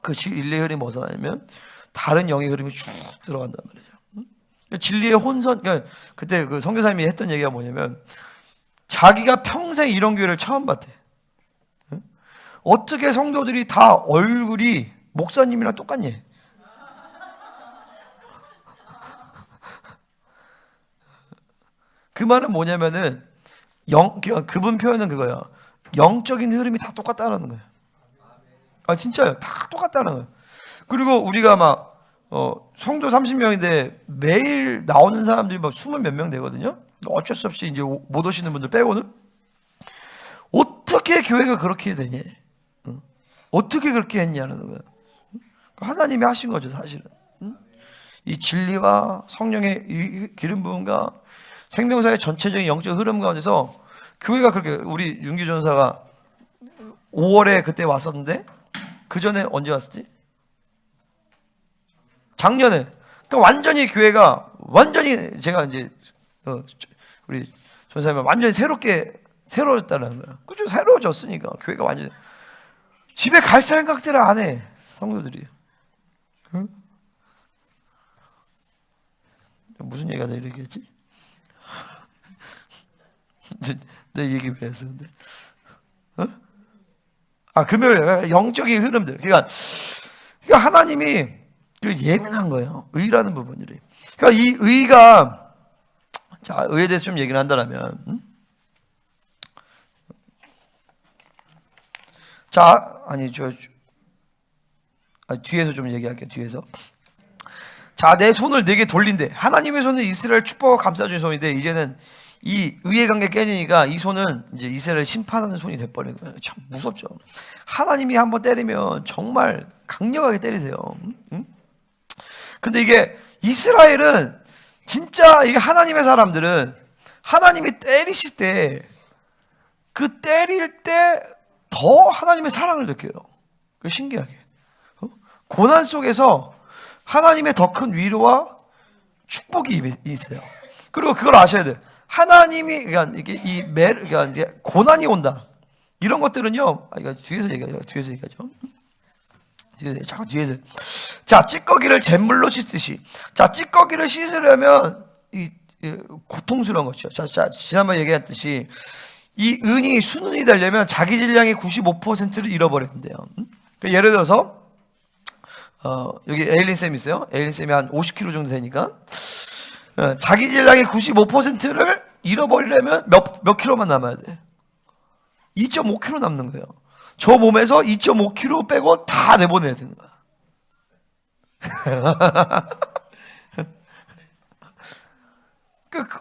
그 진리의 흐름이 벗어나면 다른 영의 흐름이 쭉 들어간단 말이죠. 진리의 혼선. 그러니까 그때 그 선교사님이 했던 얘기가 뭐냐면 자기가 평생 이런 교회를 처음 봤대. 어떻게 성도들이 다 얼굴이 목사님이랑 똑같니? 그 말은 뭐냐면은 그분 표현은 그거야. 영적인 흐름이 다 똑같다는 거예요. 아 진짜요. 다 똑같다는 거예요. 그리고 우리가 막 성도 30명인데 매일 나오는 사람들이 막 20 몇 명 되거든요. 어쩔 수 없이 이제 못 오시는 분들 빼고는. 어떻게 교회가 그렇게 되냐? 어떻게 그렇게 했냐는 거예요. 하나님이 하신 거죠, 사실은. 이 진리와 성령의 이 기름 부음과 생명사의 전체적인 영적 흐름 가운데서 교회가 그렇게, 우리 윤기 전사가 5월에 그때 왔었는데 그 전에 언제 왔었지? 작년에. 그러니까 완전히 교회가 완전히, 제가 이제 우리 전사님 완전히 새로워졌다는 거야. 그죠? 새로워졌으니까 교회가 완전히. 집에 갈 생각들을 안 해, 성도들이. 응? 무슨 얘기가 다 이렇게 했지? 내 얘기 왜 했어, 근데? 금요일, 영적인 흐름들. 그러니까 하나님이 예민한 거예요. 의라는 부분들이. 그러니까 이 의가, 자, 의에 대해서 좀 얘기를 한다면, 자, 뒤에서 좀 얘기할게요, 뒤에서. 자, 내 손을 네게 돌린대. 하나님의 손은 이스라엘 축복과 감싸주는 손인데, 이제는 이 의의 관계 깨지니까 이 손은 이제 이스라엘 심판하는 손이 돼버린 거예요. 참 무섭죠. 하나님이 한번 때리면 정말 강력하게 때리세요. 근데 이게 이스라엘은 진짜, 이게 하나님의 사람들은 하나님이 때리실 때, 그 때릴 때 더 하나님의 사랑을 느껴요. 그 신기하게. 고난 속에서 하나님의 더 큰 위로와 축복이 있어요. 그리고 그걸 아셔야 돼요. 하나님이, 그러니까 그러니까 이제 고난이 온다. 이런 것들은요, 이거 뒤에서 얘기하죠. 자꾸 뒤에서. 자, 찌꺼기를 잿물로 씻듯이. 자, 찌꺼기를 씻으려면 이 고통스러운 것이죠. 자, 지난번에 얘기했듯이 이 은이 순은이 되려면 자기 질량의 95%를 잃어버려야 된대요. 그러니까 예를 들어서 여기 에일린 쌤 있어요. 에일린 쌤이 한 50kg 정도 되니까 자기 질량의 95%를 잃어버리려면 몇 킬로만 남아야 돼? 2.5kg 남는 거예요. 저 몸에서 2.5kg 빼고 다 내보내야 되는 거야.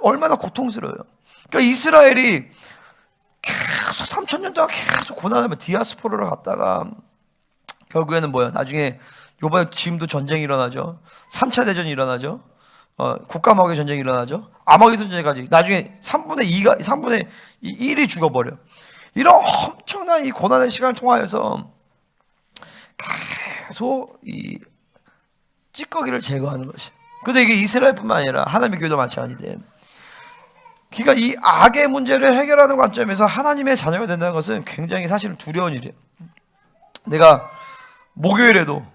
얼마나 고통스러워요. 그러니까 이스라엘이 계속 3,000년 동안 계속 고난하며 디아스포라를 갔다가 결국에는 뭐야? 나중에 요번에 지금도 전쟁이 일어나죠. 3차 대전이 일어나죠. 국가마귀 전쟁이 일어나죠. 아마겟돈 전쟁까지. 나중에 3분의 1이 죽어버려. 이런 엄청난 이 고난의 시간을 통하여서 계속 이 찌꺼기를 제거하는 것이. 근데 이게 이스라엘뿐만 아니라 하나님의 교회도 마찬가지인데, 그러니까 이 악의 문제를 해결하는 관점에서 하나님의 자녀가 된다는 것은 굉장히 사실은 두려운 일이에요. 내가 목요일에도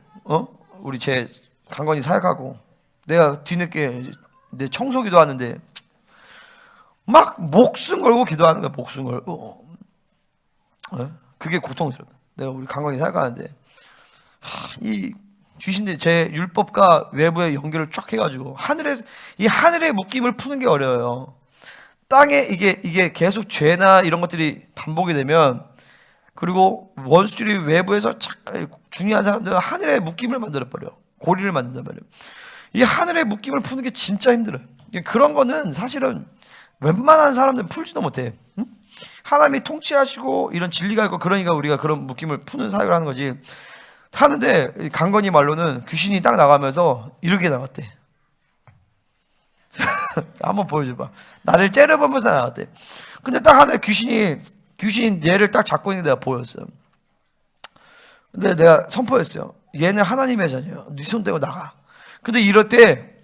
우리 제 강건이 사역하고 내가 뒤늦게 내 청소기도 하는데 막 목숨 걸고 기도하는 거야. 목숨 걸고. 그게 고통스러워. 내가 우리 강건이 사역하는데 이 귀신들이 제 율법과 외부의 연결을 쫙 해가지고 이 하늘의 묶임을 푸는 게 어려워요. 땅에 이게 계속 죄나 이런 것들이 반복이 되면, 그리고 원수들이 외부에서 중요한 사람들은 하늘의 묶임을 만들어버려. 고리를 만든단 말이에요. 이 하늘의 묶임을 푸는 게 진짜 힘들어요. 그런 거는 사실은 웬만한 사람들은 풀지도 못해. 응? 하나님이 통치하시고 이런 진리가 있고 그러니까 우리가 그런 묶임을 푸는 사역을 하는 거지. 하는데 강건이 말로는 귀신이 딱 나가면서 이렇게 나갔대. 한번 보여줘봐. 나를 째려보면서 나갔대. 근데 딱 하나 귀신 얘를 딱 잡고 있는 게 내가 보였어. 근데 내가 선포했어요. 얘는 하나님의 자녀야. 네 손 떼고 나가. 근데 이럴 때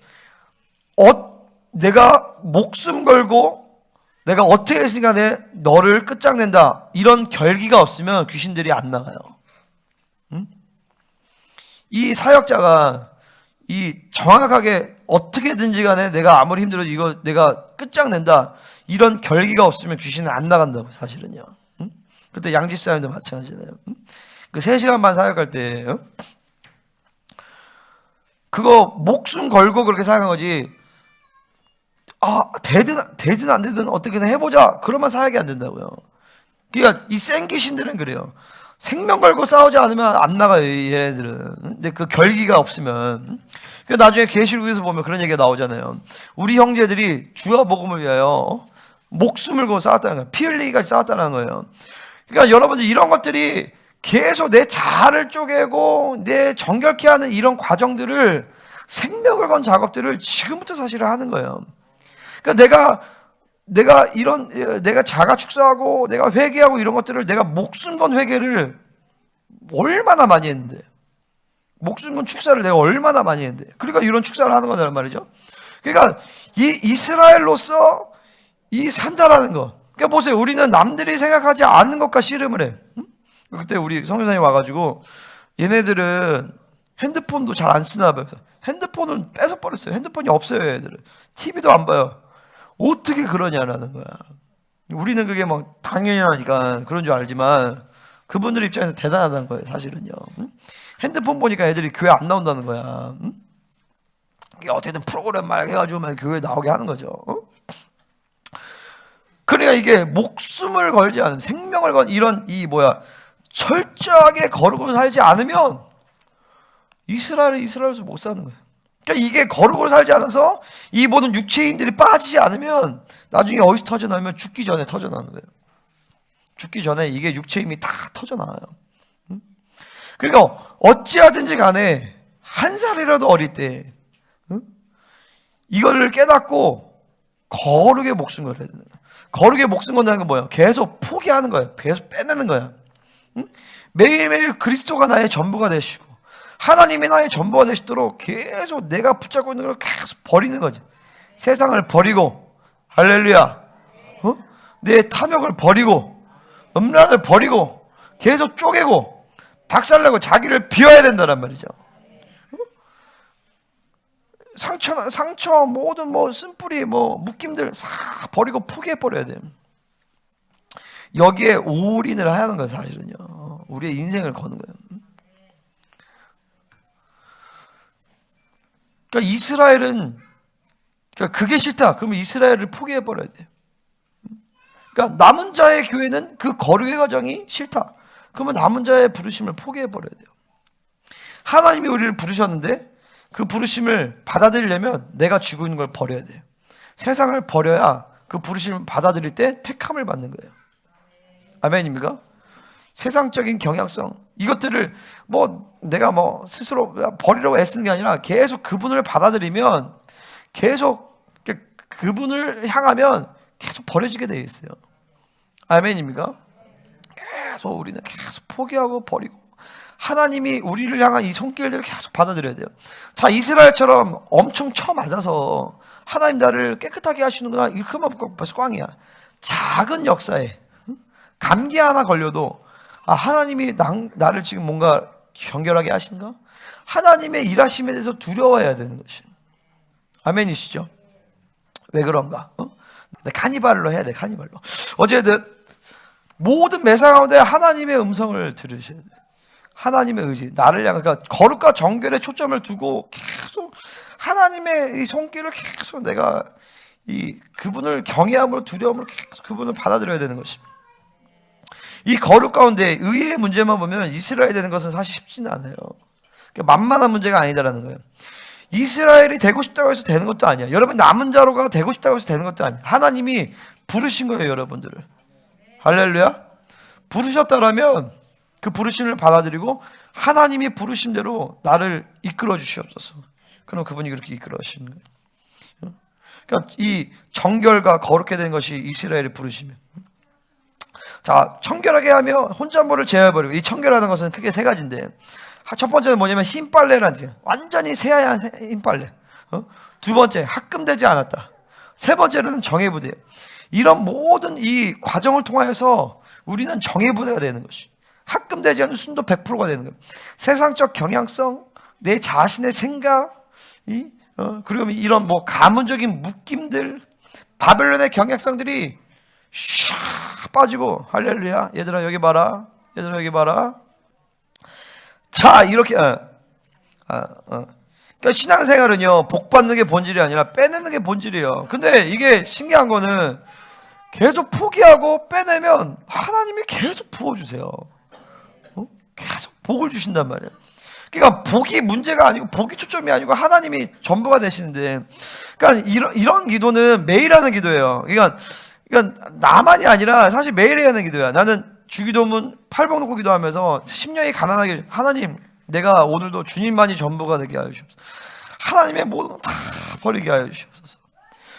내가 목숨 걸고 내가 어떻게 했으니까 너를 끝장낸다, 이런 결기가 없으면 귀신들이 안 나가요. 응? 이 사역자가 이 정확하게 어떻게든지 간에 내가 아무리 힘들어도 이거 내가 끝장낸다, 이런 결기가 없으면 귀신은 안 나간다고, 사실은요. 응? 그때 양집사님도 마찬가지잖아요. 응? 그 3시간 반 사역할 때 그거 목숨 걸고 그렇게 사역한 거지. 되든 안 되든 어떻게든 해보자. 그러면 사역이 안 된다고요. 그러니까 이 센 귀신들은 그래요. 생명 걸고 싸우지 않으면 안 나가요, 얘네들은. 근데 그 결기가 없으면. 그러니까 나중에 계시록에서 보면 그런 얘기가 나오잖아요. 우리 형제들이 주와 복음을 위하여 목숨을 걸고 싸웠다는 거예요. 피 흘리기까지 싸웠다는 거예요. 그러니까 여러분들 이런 것들이 계속 내 자아를 쪼개고 내 정결케 하는 이런 과정들을, 생명을 건 작업들을 지금부터 사실은 하는 거예요. 그러니까 내가 자가 축사하고 내가 회개하고 이런 것들을, 내가 목숨 건 회개를 얼마나 많이 했는데, 목숨 건 축사를 내가 얼마나 많이 했는데, 그러니까 이런 축사를 하는 거란 말이죠. 그러니까 이 이스라엘로서 이 산다라는 거. 그러니까 보세요. 우리는 남들이 생각하지 않는 것과 씨름을 해. 그때 우리 성교사님 와가지고, 얘네들은 핸드폰도 잘 안 쓰나 봐요. 그래서 핸드폰은 뺏어버렸어요. 핸드폰이 없어요, 얘네들은. TV도 안 봐요. 어떻게 그러냐라는 거야. 우리는 그게 막 당연하니까 그런 줄 알지만, 그분들 입장에서 대단하다는 거예요, 사실은요. 핸드폰 보니까 애들이 교회 안 나온다는 거야. 이게 어떻게든 프로그램 막 해가지고 교회 나오게 하는 거죠. 그러니까 이게 목숨을 걸지 않으면, 생명을 건 이런 철저하게 거룩으로 살지 않으면 이스라엘에서 못 사는 거예요. 그러니까 이게 거룩으로 살지 않아서 이 모든 육체인들이 빠지지 않으면 나중에 어디서 터져나오면 죽기 전에 터져나오는 거예요. 죽기 전에 이게 육체 힘이 다 터져나와요. 그러니까 어찌하든지 간에 한 살이라도 어릴 때 이거를 깨닫고 거룩의 목숨 걸어야 되는 거예요. 거룩의 목숨 건다는 건 뭐예요? 계속 포기하는 거예요. 계속 빼내는 거야. 매일매일 그리스도가 나의 전부가 되시고 하나님이 나의 전부가 되시도록 계속 내가 붙잡고 있는 걸 계속 버리는 거지. 세상을 버리고, 할렐루야, 내 탐욕을 버리고, 음란을 버리고, 계속 쪼개고 박살내고 자기를 비워야 된다는 말이죠. 상처 모든 쓴뿌리 묶임들 다 버리고 포기해 버려야 돼요. 여기에 올인을 하는 거예요, 사실은요. 우리의 인생을 거는 거예요. 그러니까 이스라엘은, 그러니까 그게 싫다. 그러면 이스라엘을 포기해 버려야 돼요. 그러니까 남은 자의 교회는 그 거룩의 과정이 싫다. 그러면 남은 자의 부르심을 포기해 버려야 돼요. 하나님이 우리를 부르셨는데 그 부르심을 받아들이려면 내가 쥐고 있는 걸 버려야 돼요. 세상을 버려야 그 부르심을 받아들일 때 택함을 받는 거예요. 아멘입니까? 세상적인 경향성, 이것들을 내가 스스로 버리려고 애쓰는 게 아니라 계속 그분을 받아들이면, 계속 그분을 향하면 계속 버려지게 되어 있어요. 아멘입니까? 계속 우리는 계속 포기하고 버리고 하나님이 우리를 향한 이 손길들을 계속 받아들여야 돼요. 자, 이스라엘처럼 엄청 쳐맞아서 하나님 나를 깨끗하게 하시는구나 이렇게 하면 벌써 꽝이야. 작은 역사에 감기 하나 걸려도 하나님이 나를 지금 뭔가 정결하게 하신가? 하나님의 일하심에 대해서 두려워해야 되는 것이에요. 아멘이시죠? 왜 그런가? 카니발로 해야 돼. 카니발로. 어쨌든 모든 매사 가운데 하나님의 음성을 들으셔야 돼. 하나님의 의지, 나를 향한, 그러니까 거룩과 정결에 초점을 두고 계속 하나님의 이 손길을 계속 내가 그분을 경외함으로, 두려움으로 계속 그분을 받아들여야 되는 것입니다. 이 거룩 가운데 의의 문제만 보면 이스라엘이 되는 것은 사실 쉽지는 않아요. 그러니까 만만한 문제가 아니다라는 거예요. 이스라엘이 되고 싶다고 해서 되는 것도 아니야. 여러분 남은 자로가 되고 싶다고 해서 되는 것도 아니야. 하나님이 부르신 거예요, 여러분들을. 할렐루야. 부르셨다라면 그 부르심을 받아들이고 하나님이 부르심대로 나를 이끌어 주시옵소서. 그럼 그분이 그렇게 이끌어 주시는 거예요. 그러니까 이 정결과 거룩해 되는 것이 이스라엘의 부르심이에요. 자, 청결하게 하며 혼잣말을 제어해버리고, 이 청결하는 것은 크게 세 가지인데, 첫 번째는 뭐냐면 흰빨래라는 지, 완전히 새하얀 흰빨래. 두 번째, 합금되지 않았다. 세 번째는 정예부대예요. 이런 모든 이 과정을 통하여서 우리는 정예부대가 되는 것이, 합금되지 않은 순도 100%가 되는 거예요. 세상적 경향성, 내 자신의 생각, 그리고 이런 가문적인 묶임들, 바벨론의 경향성들이 샥 빠지고, 할렐루야, 얘들아 여기 봐라, 얘들아 여기 봐라. 자, 이렇게 그러니까 신앙생활은요, 복 받는 게 본질이 아니라 빼내는 게 본질이에요. 근데 이게 신기한 거는 계속 포기하고 빼내면 하나님이 계속 부어주세요. 계속 복을 주신단 말이에요. 그러니까 복이 문제가 아니고, 복이 초점이 아니고 하나님이 전부가 되시는데, 그러니까 이런 기도는 매일 하는 기도예요. 그러니까 나만이 아니라 사실 매일 해야 하는 기도야. 나는 주기도문 8복 놓고 기도하면서 심령이 가난하게, 하나님 내가 오늘도 주님만이 전부가 되게 하여 주옵소서. 하나님의 모든 걸 다 버리게 하여 주옵소서.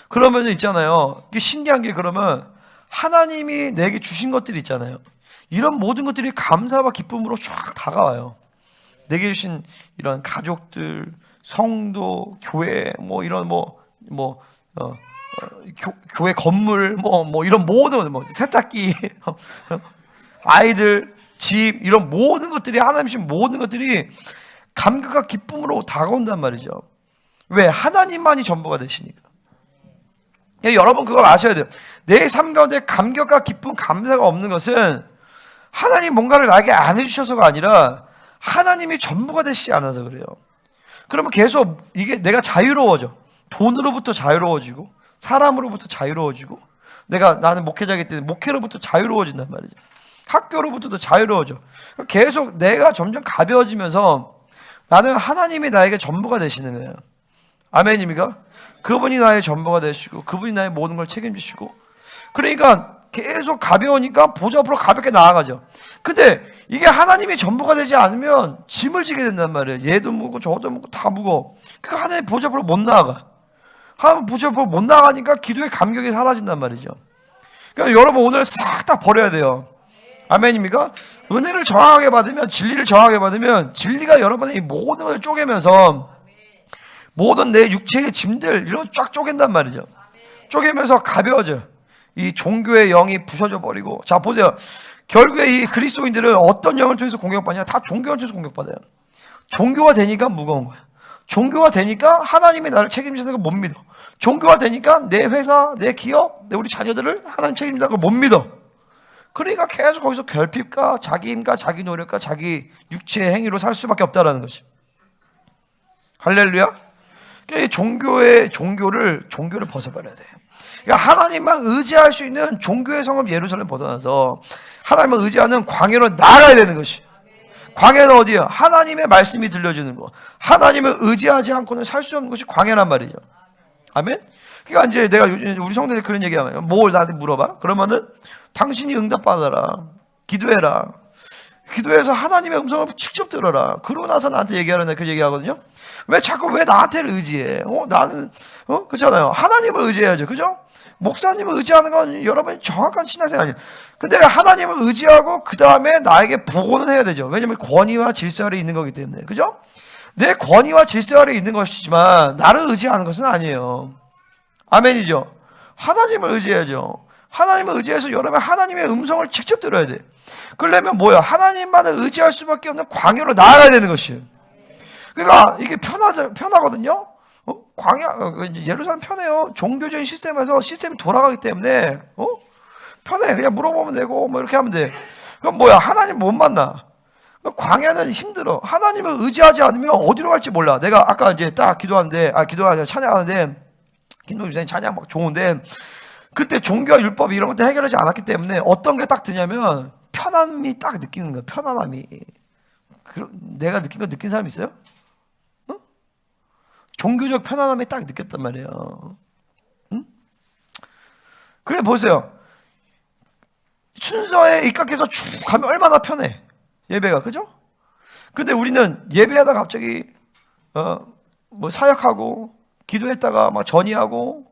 그러면 있잖아요, 이게 신기한 게, 그러면 하나님이 내게 주신 것들이 있잖아요, 이런 모든 것들이 감사와 기쁨으로 쫙 다가와요. 내게 주신 이런 가족들, 성도, 교회, 뭐 이런 교회 건물, 이런 모든 세탁기, 아이들, 집, 이런 모든 것들이, 하나님 주신 모든 것들이 감격과 기쁨으로 다가온단 말이죠. 왜? 하나님만이 전부가 되시니까. 여러분 그걸 아셔야 돼요. 내 삶 가운데 감격과 기쁨, 감사가 없는 것은 하나님 뭔가를 나에게 안 해주셔서가 아니라 하나님이 전부가 되시지 않아서 그래요. 그러면 계속 이게 내가 자유로워져. 돈으로부터 자유로워지고, 사람으로부터 자유로워지고, 나는 목회자이기 때문에 목회로부터 자유로워진단 말이죠. 학교로부터도 자유로워져. 계속 내가 점점 가벼워지면서 나는 하나님이 나에게 전부가 되시는 거예요. 아멘입니까? 그분이 나의 전부가 되시고, 그분이 나의 모든 걸 책임지시고, 그러니까 계속 가벼우니까 보좌 앞으로 가볍게 나아가죠. 근데 이게 하나님이 전부가 되지 않으면 짐을 지게 된단 말이에요. 얘도 무겁고 저도 무겁고 다 무거워. 그러니까 하나님 보좌 앞으로 못 나아가. 하나님 보좌 앞으로 못 나가니까 기도의 감격이 사라진단 말이죠. 그러니까 여러분 오늘 싹 다 버려야 돼요. 아멘입니까? 은혜를 정확하게 받으면, 진리를 정확하게 받으면 진리가 여러분의 이 모든 걸 쪼개면서 모든 내 육체의 짐들 이런 쫙 쪼갠단 말이죠. 쪼개면서 가벼워져. 이 종교의 영이 부서져 버리고. 자 보세요. 결국에 이 그리스도인들은 어떤 영을 통해서 공격받냐? 다 종교를 통해서 공격받아요. 종교가 되니까 무거운 거야. 종교가 되니까 하나님이 나를 책임지는 걸 못 믿어. 종교가 되니까 내 회사, 내 기업, 우리 자녀들을 하나님 책임진다는 걸 못 믿어. 그러니까 계속 거기서 결핍과 자기 힘과 자기 노력과 자기 육체의 행위로 살 수밖에 없다라는 것이. 할렐루야. 그러니까 종교를 벗어버려야 돼. 그러니까 하나님만 의지할 수 있는 종교의 성읍 예루살렘 벗어나서 하나님을 의지하는 광야로 나아가야 되는 것이. 광야는 어디야? 하나님의 말씀이 들려주는 거. 하나님을 의지하지 않고는 살 수 없는 것이 광야란 말이죠. 아멘? 그러니까 이제 내가 우리 성도들 그런 얘기하면, 뭘 나한테 물어봐? 그러면은 당신이 응답받아라. 기도해라. 기도해서 하나님의 음성을 직접 들어라. 그러고 나서 나한테 얘기하라는 그 얘기하거든요. 왜 나한테를 의지해? 나는 그렇잖아요. 하나님을 의지해야죠. 그죠? 목사님을 의지하는 건 여러분이 정확한 신앙생활 아니에요. 근데 하나님을 의지하고 그 다음에 나에게 보고는 해야 되죠. 왜냐면 권위와 질서 아래 있는 거기 때문에. 그죠? 내 권위와 질서 아래 있는 것이지만 나를 의지하는 것은 아니에요. 아멘이죠? 하나님을 의지해야죠. 하나님을 의지해서 여러분 하나님의 음성을 직접 들어야 돼. 그러려면 뭐야? 하나님만을 의지할 수밖에 없는 광야로 나아가야 되는 것이에요. 그러니까 이게 편하거든요. 예루살렘 편해요. 종교적인 시스템에서 시스템이 돌아가기 때문에 편해. 그냥 물어보면 되고 이렇게 하면 돼. 그럼 뭐야? 하나님 못 만나. 광야는 힘들어. 하나님을 의지하지 않으면 어디로 갈지 몰라. 내가 아까 이제 딱 기도하는데 찬양하는데 김동준 찬양 막 좋은데, 그때 종교와 율법 이런 것들 해결하지 않았기 때문에 어떤 게 딱 드냐면 편함이 딱 느끼는 거야. 편안함이. 내가 느낀 사람 있어요? 종교적 편안함이 딱 느꼈단 말이에요. 응? 그래 보세요. 순서에 입각해서 쭉 가면 얼마나 편해. 예배가. 그죠? 근데 우리는 예배하다 갑자기 사역하고 기도했다가 막 전이하고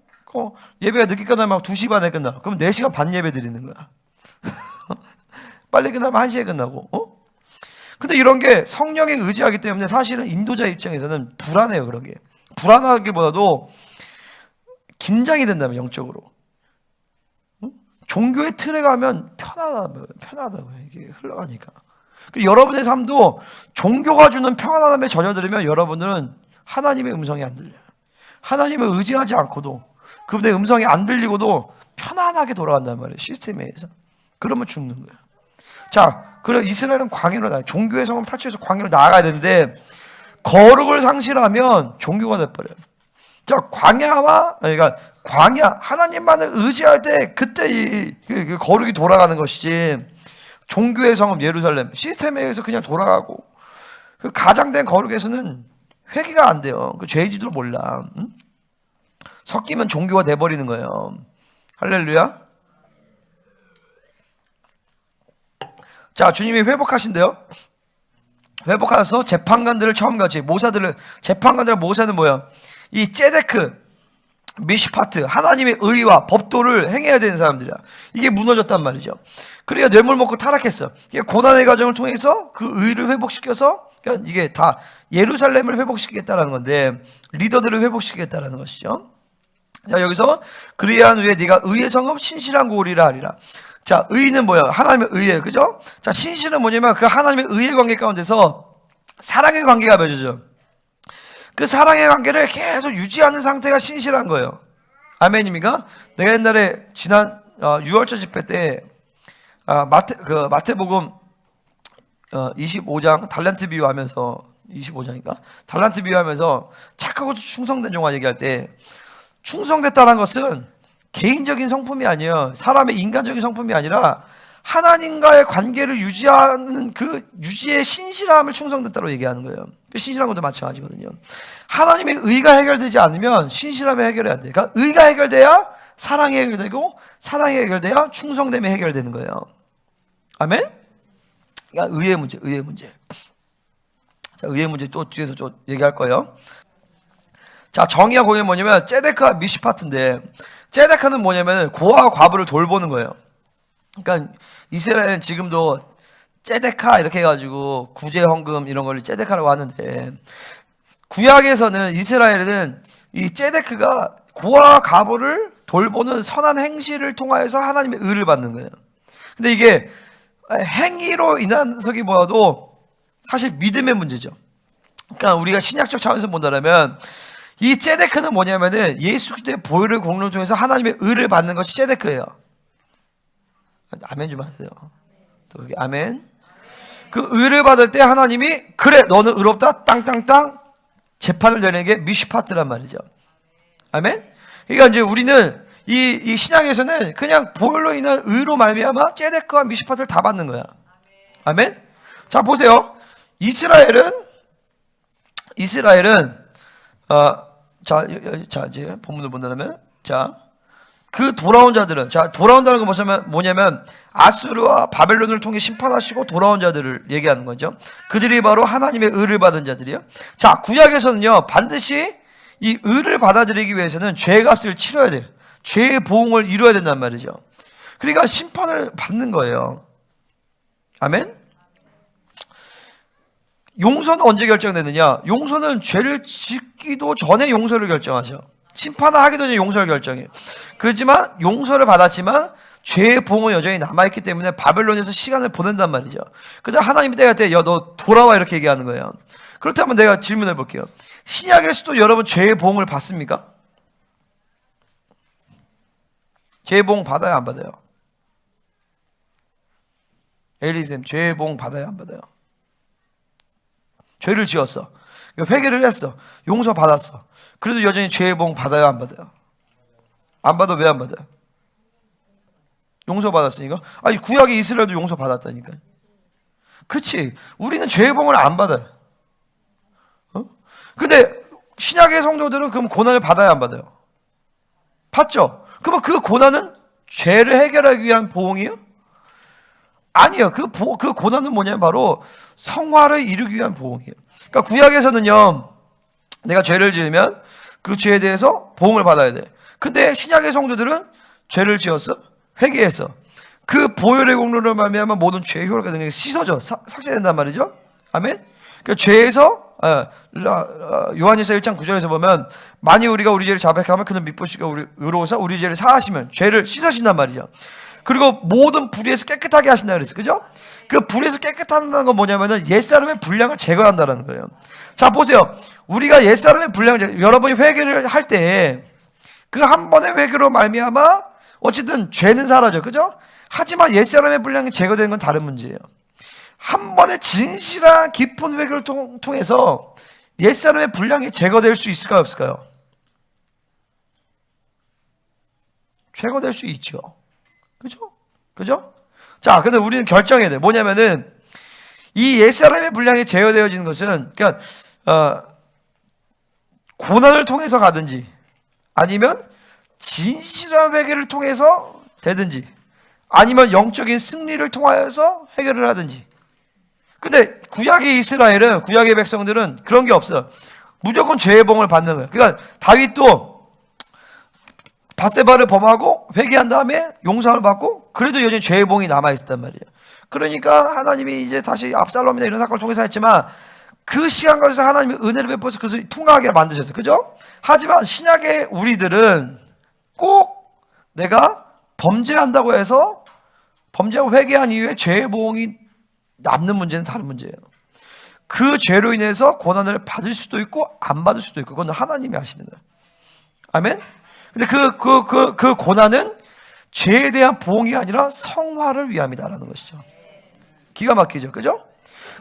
예배가 늦게 끝나면 막 2시 반에 끝나. 그럼 4시간 반 예배 드리는 거야. 빨리 끝나면 1시에 끝나고. 근데 이런 게 성령에 의지하기 때문에 사실은 인도자 입장에서는 불안해요. 그런 게. 불안하기보다도 긴장이 된다면 영적으로. 종교의 틀에 가면 편하다고요. 이게 흘러가니까. 여러분의 삶도 종교가 주는 평안함에 젖어들으면 여러분들은 하나님의 음성이 안 들려요. 하나님을 의지하지 않고도, 그분의 음성이 안 들리고도 편안하게 돌아간단 말이에요. 시스템에 의해서. 그러면 죽는 거예요. 자, 그럼 이스라엘은 광야로 종교의 성을 탈취해서 광야로 나아가야 되는데, 거룩을 상실하면 종교가 돼버려요. 자, 그러니까 광야, 하나님만을 의지할 때 그때 그 거룩이 돌아가는 것이지, 종교의 성읍 예루살렘 시스템에 의해서 그냥 돌아가고, 그 가장된 거룩에서는 회개가 안 돼요. 그 죄지도 몰라. 응? 섞이면 종교가 돼버리는 거예요. 할렐루야. 자, 주님이 회복하신대요. 회복하셔서 재판관들을 처음 같이 모사는 뭐야? 이 ጼ데크, 미시파트, 하나님의 의와 법도를 행해야 되는 사람들이야. 이게 무너졌단 말이죠. 그래야 뇌물 먹고 타락했어. 이게 고난의 과정을 통해서 그 의를 회복시켜서, 그러니까 이게 다 예루살렘을 회복시키겠다라는 건데, 리더들을 회복시키겠다라는 것이죠. 자, 여기서 그리한 후에 네가 의의 성읍 신실한 고리라 하리라. 자, 의는 뭐야? 하나님의 의예요. 그죠? 자, 신실은 뭐냐면 그 하나님의 의의 관계 가운데서 사랑의 관계가 맺어져. 그 사랑의 관계를 계속 유지하는 상태가 신실한 거예요. 아멘입니까? 내가 옛날에 지난 6월절 집회 때 마태복음 25장 달란트 비유하면서, 25장인가? 달란트 비유하면서 착하고 충성된 종아 얘기할 때, 충성됐다는 것은 개인적인 성품이 아니에요. 사람의 인간적인 성품이 아니라 하나님과의 관계를 유지하는 그 유지의 신실함을 충성됐다고 얘기하는 거예요. 그 신실한 것도 마찬가지거든요. 하나님의 의가 해결되지 않으면 신실함이 해결이 안 돼요. 그러니까 의가 해결돼야 사랑이 해결되고, 사랑이 해결돼야 충성됨이 해결되는 거예요. 아멘? 그러니까 의의 문제. 자, 의의 문제 또 뒤에서 좀 얘기할 거예요. 자, 정의와 공의는 뭐냐면 ጼ데크와 미시파트인데, ጼ데크는 뭐냐면 고아와 과부를 돌보는 거예요. 그러니까 이스라엘은 지금도 ጼ데카 이렇게 해가지고 구제 헌금 이런 걸 ጼ데카라고 하는데, 구약에서는 이스라엘은 이 ጼ데크가 고아와 과부를 돌보는 선한 행실을 통하여서 하나님의 의를 받는 거예요. 근데 이게 행위로 인한서기보다도 사실 믿음의 문제죠. 그러니까 우리가 신약적 차원에서 본다면 이 ጼ데크는 뭐냐면은 예수 그리스도의 보혈의 공로를 통해서 하나님의 의를 받는 것이 ጼ데크예요. 아멘 좀 하세요. 또 여기 아멘. 그 의를 받을 때 하나님이 그래 너는 의롭다 땅땅땅 재판을 내는 게 미슈파트란 말이죠. 아멘. 그러니까 이제 우리는 이 신약에서는 그냥 보혈로 인한 의로 말미암아 ጼ데크와 미슈파트를 다 받는 거야. 아멘. 자, 보세요. 이스라엘은 자 이제 본문을 본다면, 자, 그 돌아온 자들은, 자, 돌아온다는 건 뭐냐면 아수르와 바벨론을 통해 심판하시고 돌아온 자들을 얘기하는 거죠. 그들이 바로 하나님의 의를 받은 자들이요. 자, 구약에서는요 반드시 이 의를 받아들이기 위해서는 죄값을 치러야 돼요. 죄의 보응을 이루어야 된단 말이죠. 그러니까 심판을 받는 거예요. 아멘. 용서는 언제 결정되느냐? 용서는 죄를 짓기도 전에 용서를 결정하죠. 심판을 하기도 전에 용서를 결정해요. 그렇지만 용서를 받았지만 죄의 보응은 여전히 남아있기 때문에 바벨론에서 시간을 보낸단 말이죠. 그런데 하나님이 내가 때 야, 너 돌아와 이렇게 얘기하는 거예요. 그렇다면 내가 질문해 볼게요. 신약에서도 여러분 죄의 보응을 받습니까? 죄의 보응 받아요, 안 받아요? 엘리쌤, 죄의 보응 받아요, 안 받아요? 죄를 지었어. 회개를 했어. 용서 받았어. 그래도 여전히 죄의 보응 받아요, 안 받아요? 안 받아. 왜 안 받아요? 용서 받았으니까. 아니, 구약의 이스라엘도 용서 받았다니까. 그치? 우리는 죄의 보응을 안 받아요. 근데 신약의 성도들은 그럼 고난을 받아야 안 받아요? 받죠? 그러면 그 고난은 죄를 해결하기 위한 보응이에요? 아니요. 그 고난은 뭐냐면 바로 성화를 이루기 위한 보응이에요. 그러니까 구약에서는요, 내가 죄를 지으면 그 죄에 대해서 보응을 받아야 돼. 근데 신약의 성도들은 죄를 지었어, 회개했어. 그 보혈의 공로를 말미암아 모든 죄의 효력과 능력이 씻어져, 삭제된단 말이죠. 아멘. 그 죄에서 요한일서 1장 9절에서 보면 만일 우리가 우리 죄를 자백하면 그는 미쁘시고 우리 의로우사 우리 죄를 사하시면 죄를 씻으신단 말이죠. 그리고 모든 불의에서 깨끗하게 하신다 그랬어요. 그죠? 그 불의에서 깨끗하다는 건 뭐냐면은 옛사람의 분량을 제거한다는 거예요. 자, 보세요. 우리가 옛사람의 분량을, 여러분이 회개를 할 때 그 한 번의 회개로 말미암아 어쨌든 죄는 사라져. 그죠? 하지만 옛사람의 분량이 제거되는 건 다른 문제예요. 한 번의 진실한 깊은 회개를 통해서 옛사람의 분량이 제거될 수 있을까요, 없을까요? 제거될 수 있죠. 그죠? 그죠? 자, 근데 우리는 결정해야 돼. 뭐냐면은 이 옛사람의 분량이 제어되어지는 것은, 그러니까 고난을 통해서 가든지 아니면 진실한 회개를 통해서 되든지 아니면 영적인 승리를 통하여서 해결을 하든지. 근데 구약의 이스라엘은, 구약의 백성들은 그런 게 없어요. 무조건 죄의 봉을 받는 거예요. 그러니까 다윗도 밧세바를 범하고 회개한 다음에 용서를 받고 그래도 여전히 죄의 봉이 남아있었단 말이에요. 그러니까 하나님이 이제 다시 압살롬이나 이런 사건을 통해서 했지만 그 시간 가서 하나님이 은혜를 베풀어서 그것을 통하게 만드셨어요. 그죠? 하지만 신약의 우리들은 꼭 내가 범죄한다고 해서 범죄하고 회개한 이후에 죄의 봉이 남는 문제는 다른 문제예요. 그 죄로 인해서 고난을 받을 수도 있고 안 받을 수도 있고 그건 하나님이 하시는 거예요. 아멘? 근데 그 고난은 죄에 대한 보응이 아니라 성화를 위함이다라는 것이죠. 기가 막히죠. 그죠?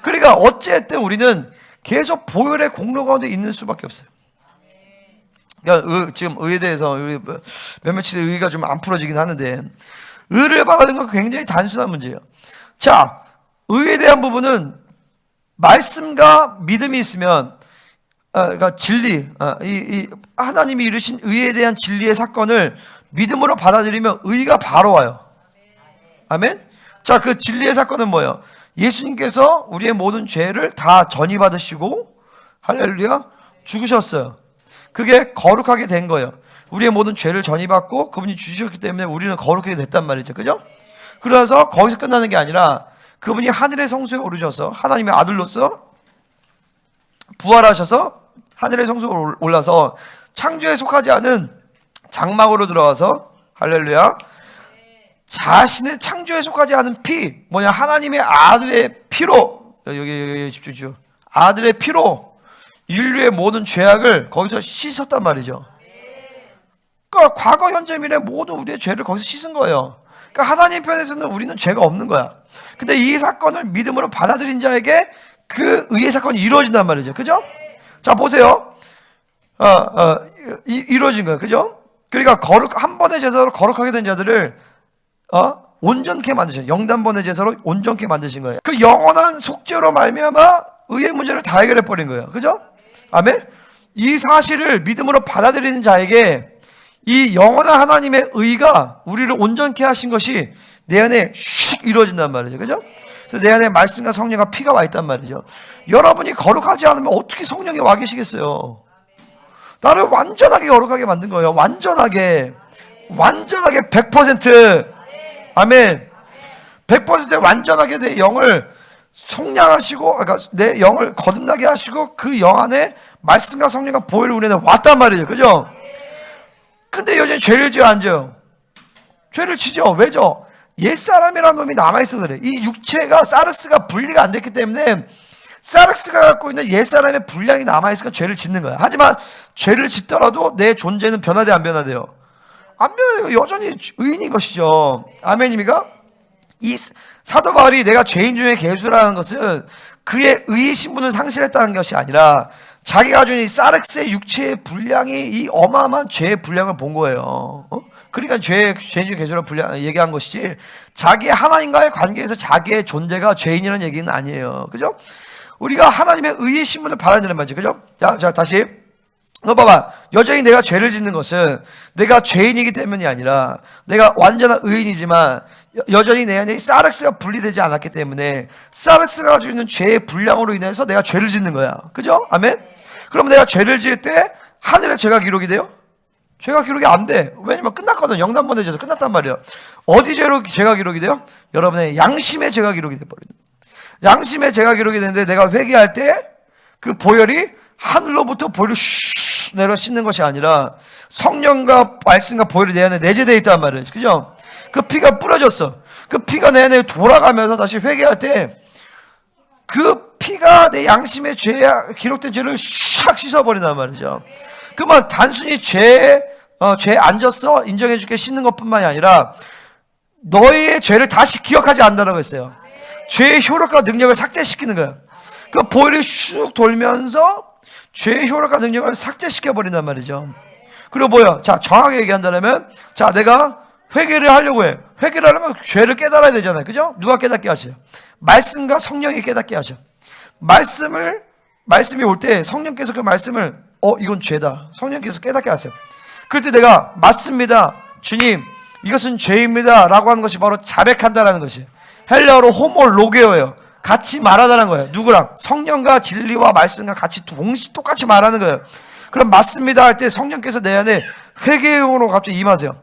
그러니까 어쨌든 우리는 계속 보혈의 공로 가운데 있는 수밖에 없어요. 그러니까 지금 의에 대해서 몇몇이 의가 좀 안 풀어지긴 하는데 의를 받는 건 굉장히 단순한 문제예요. 자, 의에 대한 부분은 말씀과 믿음이 있으면 그러니까 진리, 이 하나님이 이루신 의에 대한 진리의 사건을 믿음으로 받아들이면 의가 바로 와요. 아멘? 자, 그 진리의 사건은 뭐예요? 예수님께서 우리의 모든 죄를 다 전이받으시고 할렐루야 죽으셨어요. 그게 거룩하게 된 거예요. 우리의 모든 죄를 전이받고 그분이 주셨기 때문에 우리는 거룩하게 됐단 말이죠. 그죠? 그래서 거기서 끝나는 게 아니라 그분이 하늘의 성소에 오르셔서 하나님의 아들로서 부활하셔서 하늘의 성소에 올라서 창조에 속하지 않은 장막으로 들어와서 할렐루야 자신의 창조에 속하지 않은 피 뭐냐 하나님의 아들의 피로 여기 집중해주죠. 아들의 피로 인류의 모든 죄악을 거기서 씻었단 말이죠. 그러니까 과거 현재 미래 모두 우리의 죄를 거기서 씻은 거예요. 그러니까 하나님 편에서는 우리는 죄가 없는 거야. 근데 이 사건을 믿음으로 받아들인 자에게 그 의의 사건이 이루어진단 말이죠. 그죠? 자 보세요. 이루어진 거예요. 그죠? 그러니까 한 번의 제사로 거룩하게 된 자들을 온전케 만드신 영단번의 제사로 온전케 만드신 거예요. 그 영원한 속죄로 말미암아 의의 문제를 다 해결해 버린 거예요. 그죠? 아멘. 이 사실을 믿음으로 받아들이는 자에게 이 영원한 하나님의 의가 우리를 온전케 하신 것이 내 안에 슉 이루어진단 말이죠. 그죠? 그래서 내 안에 말씀과 성령과 피가 와 있단 말이죠. 여러분이 거룩하지 않으면 어떻게 성령이 와 계시겠어요? 나를 완전하게 거룩하게 만든 거예요. 완전하게 100% 아멘. 100% 완전하게 내 영을 속량하시고 그러니까 내 영을 거듭나게 하시고 그 영 안에 말씀과 성령과 보혈의 은혜가 왔단 말이죠. 그죠? 근데 여전히 죄를 지어 안 져요. 죄를 지죠. 왜죠? 옛사람이라는 놈이 남아있어서 그래. 이 육체가 사르스가 분리가 안 됐기 때문에 사르스가 갖고 있는 옛사람의 분량이 남아있으니까 죄를 짓는 거야. 하지만 죄를 짓더라도 내 존재는 변화돼 안 변화돼요? 안 변화돼요. 여전히 의인인 것이죠. 아멘입니까? 이 사도 바울이 내가 죄인 중에 괴수라는 것은 그의 의의 신분을 상실했다는 것이 아니라 자기가 가진 이 사르스의 육체의 분량이 이 어마어마한 죄의 분량을 본 거예요. 그러니까 죄인 중에 괴수라는 분량 얘기한 것이지 자기 하나님과의 관계에서 자기의 존재가 죄인이라는 얘기는 아니에요. 그죠? 우리가 하나님의 의의 신분을 받아들이는 말이죠. 그죠? 자, 다시. 너 봐봐. 여전히 내가 죄를 짓는 것은 내가 죄인이기 때문이 아니라 내가 완전한 의인이지만 여전히 내 안에 사르스가 분리되지 않았기 때문에 사르스가 가지고 있는 죄의 분량으로 인해서 내가 죄를 짓는 거야. 그죠? 아멘? 그럼 내가 죄를 지을 때 하늘에 죄가 기록이 돼요? 죄가 기록이 안 돼. 왜냐면 끝났거든. 영단번에 죄에서 끝났단 말이에요. 어디 죄로 죄가 기록이 돼요? 여러분의 양심의 죄가 기록이 돼버리는 양심의 죄가 기록이 되는데 내가 회개할 때 그 보혈이 하늘로부터 보혈을 슉 내려 씻는 것이 아니라 성령과 말씀과 보혈이 내 안에 내재되어 있단 말이에요. 그죠? 그 피가 뿌려졌어. 그 피가 내 안에 돌아가면서 다시 회개할 때 그 피가 내 양심의 죄에 기록된 죄를 샥 씻어버린단 말이죠. 그러면 단순히 죄에 앉았어 인정해줄게 씻는 것뿐만이 아니라 너의 죄를 다시 기억하지 않는다고 했어요. 죄의 효력과 능력을 삭제시키는 거예요. 그 보혈이 슉 돌면서 죄의 효력과 능력을 삭제시켜 버린단 말이죠. 그리고 뭐야? 자, 정확하게 얘기한다면, 자, 내가 회개를 하려고 해. 회개를 하려면 죄를 깨달아야 되잖아요. 그죠? 누가 깨닫게 하셔요? 말씀과 성령이 깨닫게 하셔. 말씀이 올 때 성령께서 그 말씀을, 이건 죄다. 성령께서 깨닫게 하세요. 그럴 때 내가, 맞습니다. 주님, 이것은 죄입니다. 라고 하는 것이 바로 자백한다라는 것이에요. 헬라어로 호모로게오예요. 같이 말하다는 거예요. 누구랑? 성령과 진리와 말씀과 같이 똑같이 말하는 거예요. 그럼 맞습니다 할 때 성령께서 내 안에 회개의 영으로 갑자기 임하세요.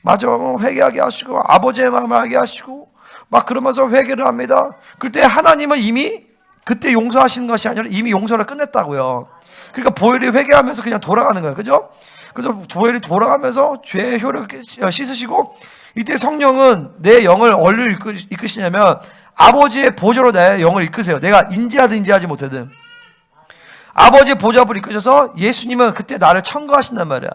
맞아, 회개하게 하시고 아버지의 마음을 알게 하시고 막 그러면서 회개를 합니다. 그때 하나님은 이미 그때 용서하시는 것이 아니라 이미 용서를 끝냈다고요. 그러니까 보혈이 회개하면서 그냥 돌아가는 거예요. 그죠? 그래서 보혈이 돌아가면서 죄의 효력을 씻으시고, 이때 성령은 내 영을 어디로 이끄시냐면 아버지의 보좌로 내 영을 이끄세요. 내가 인지하든 인지하지 못하든 아버지의 보좌 앞으로 이끄셔서, 예수님은 그때 나를 청구하신단 말이야.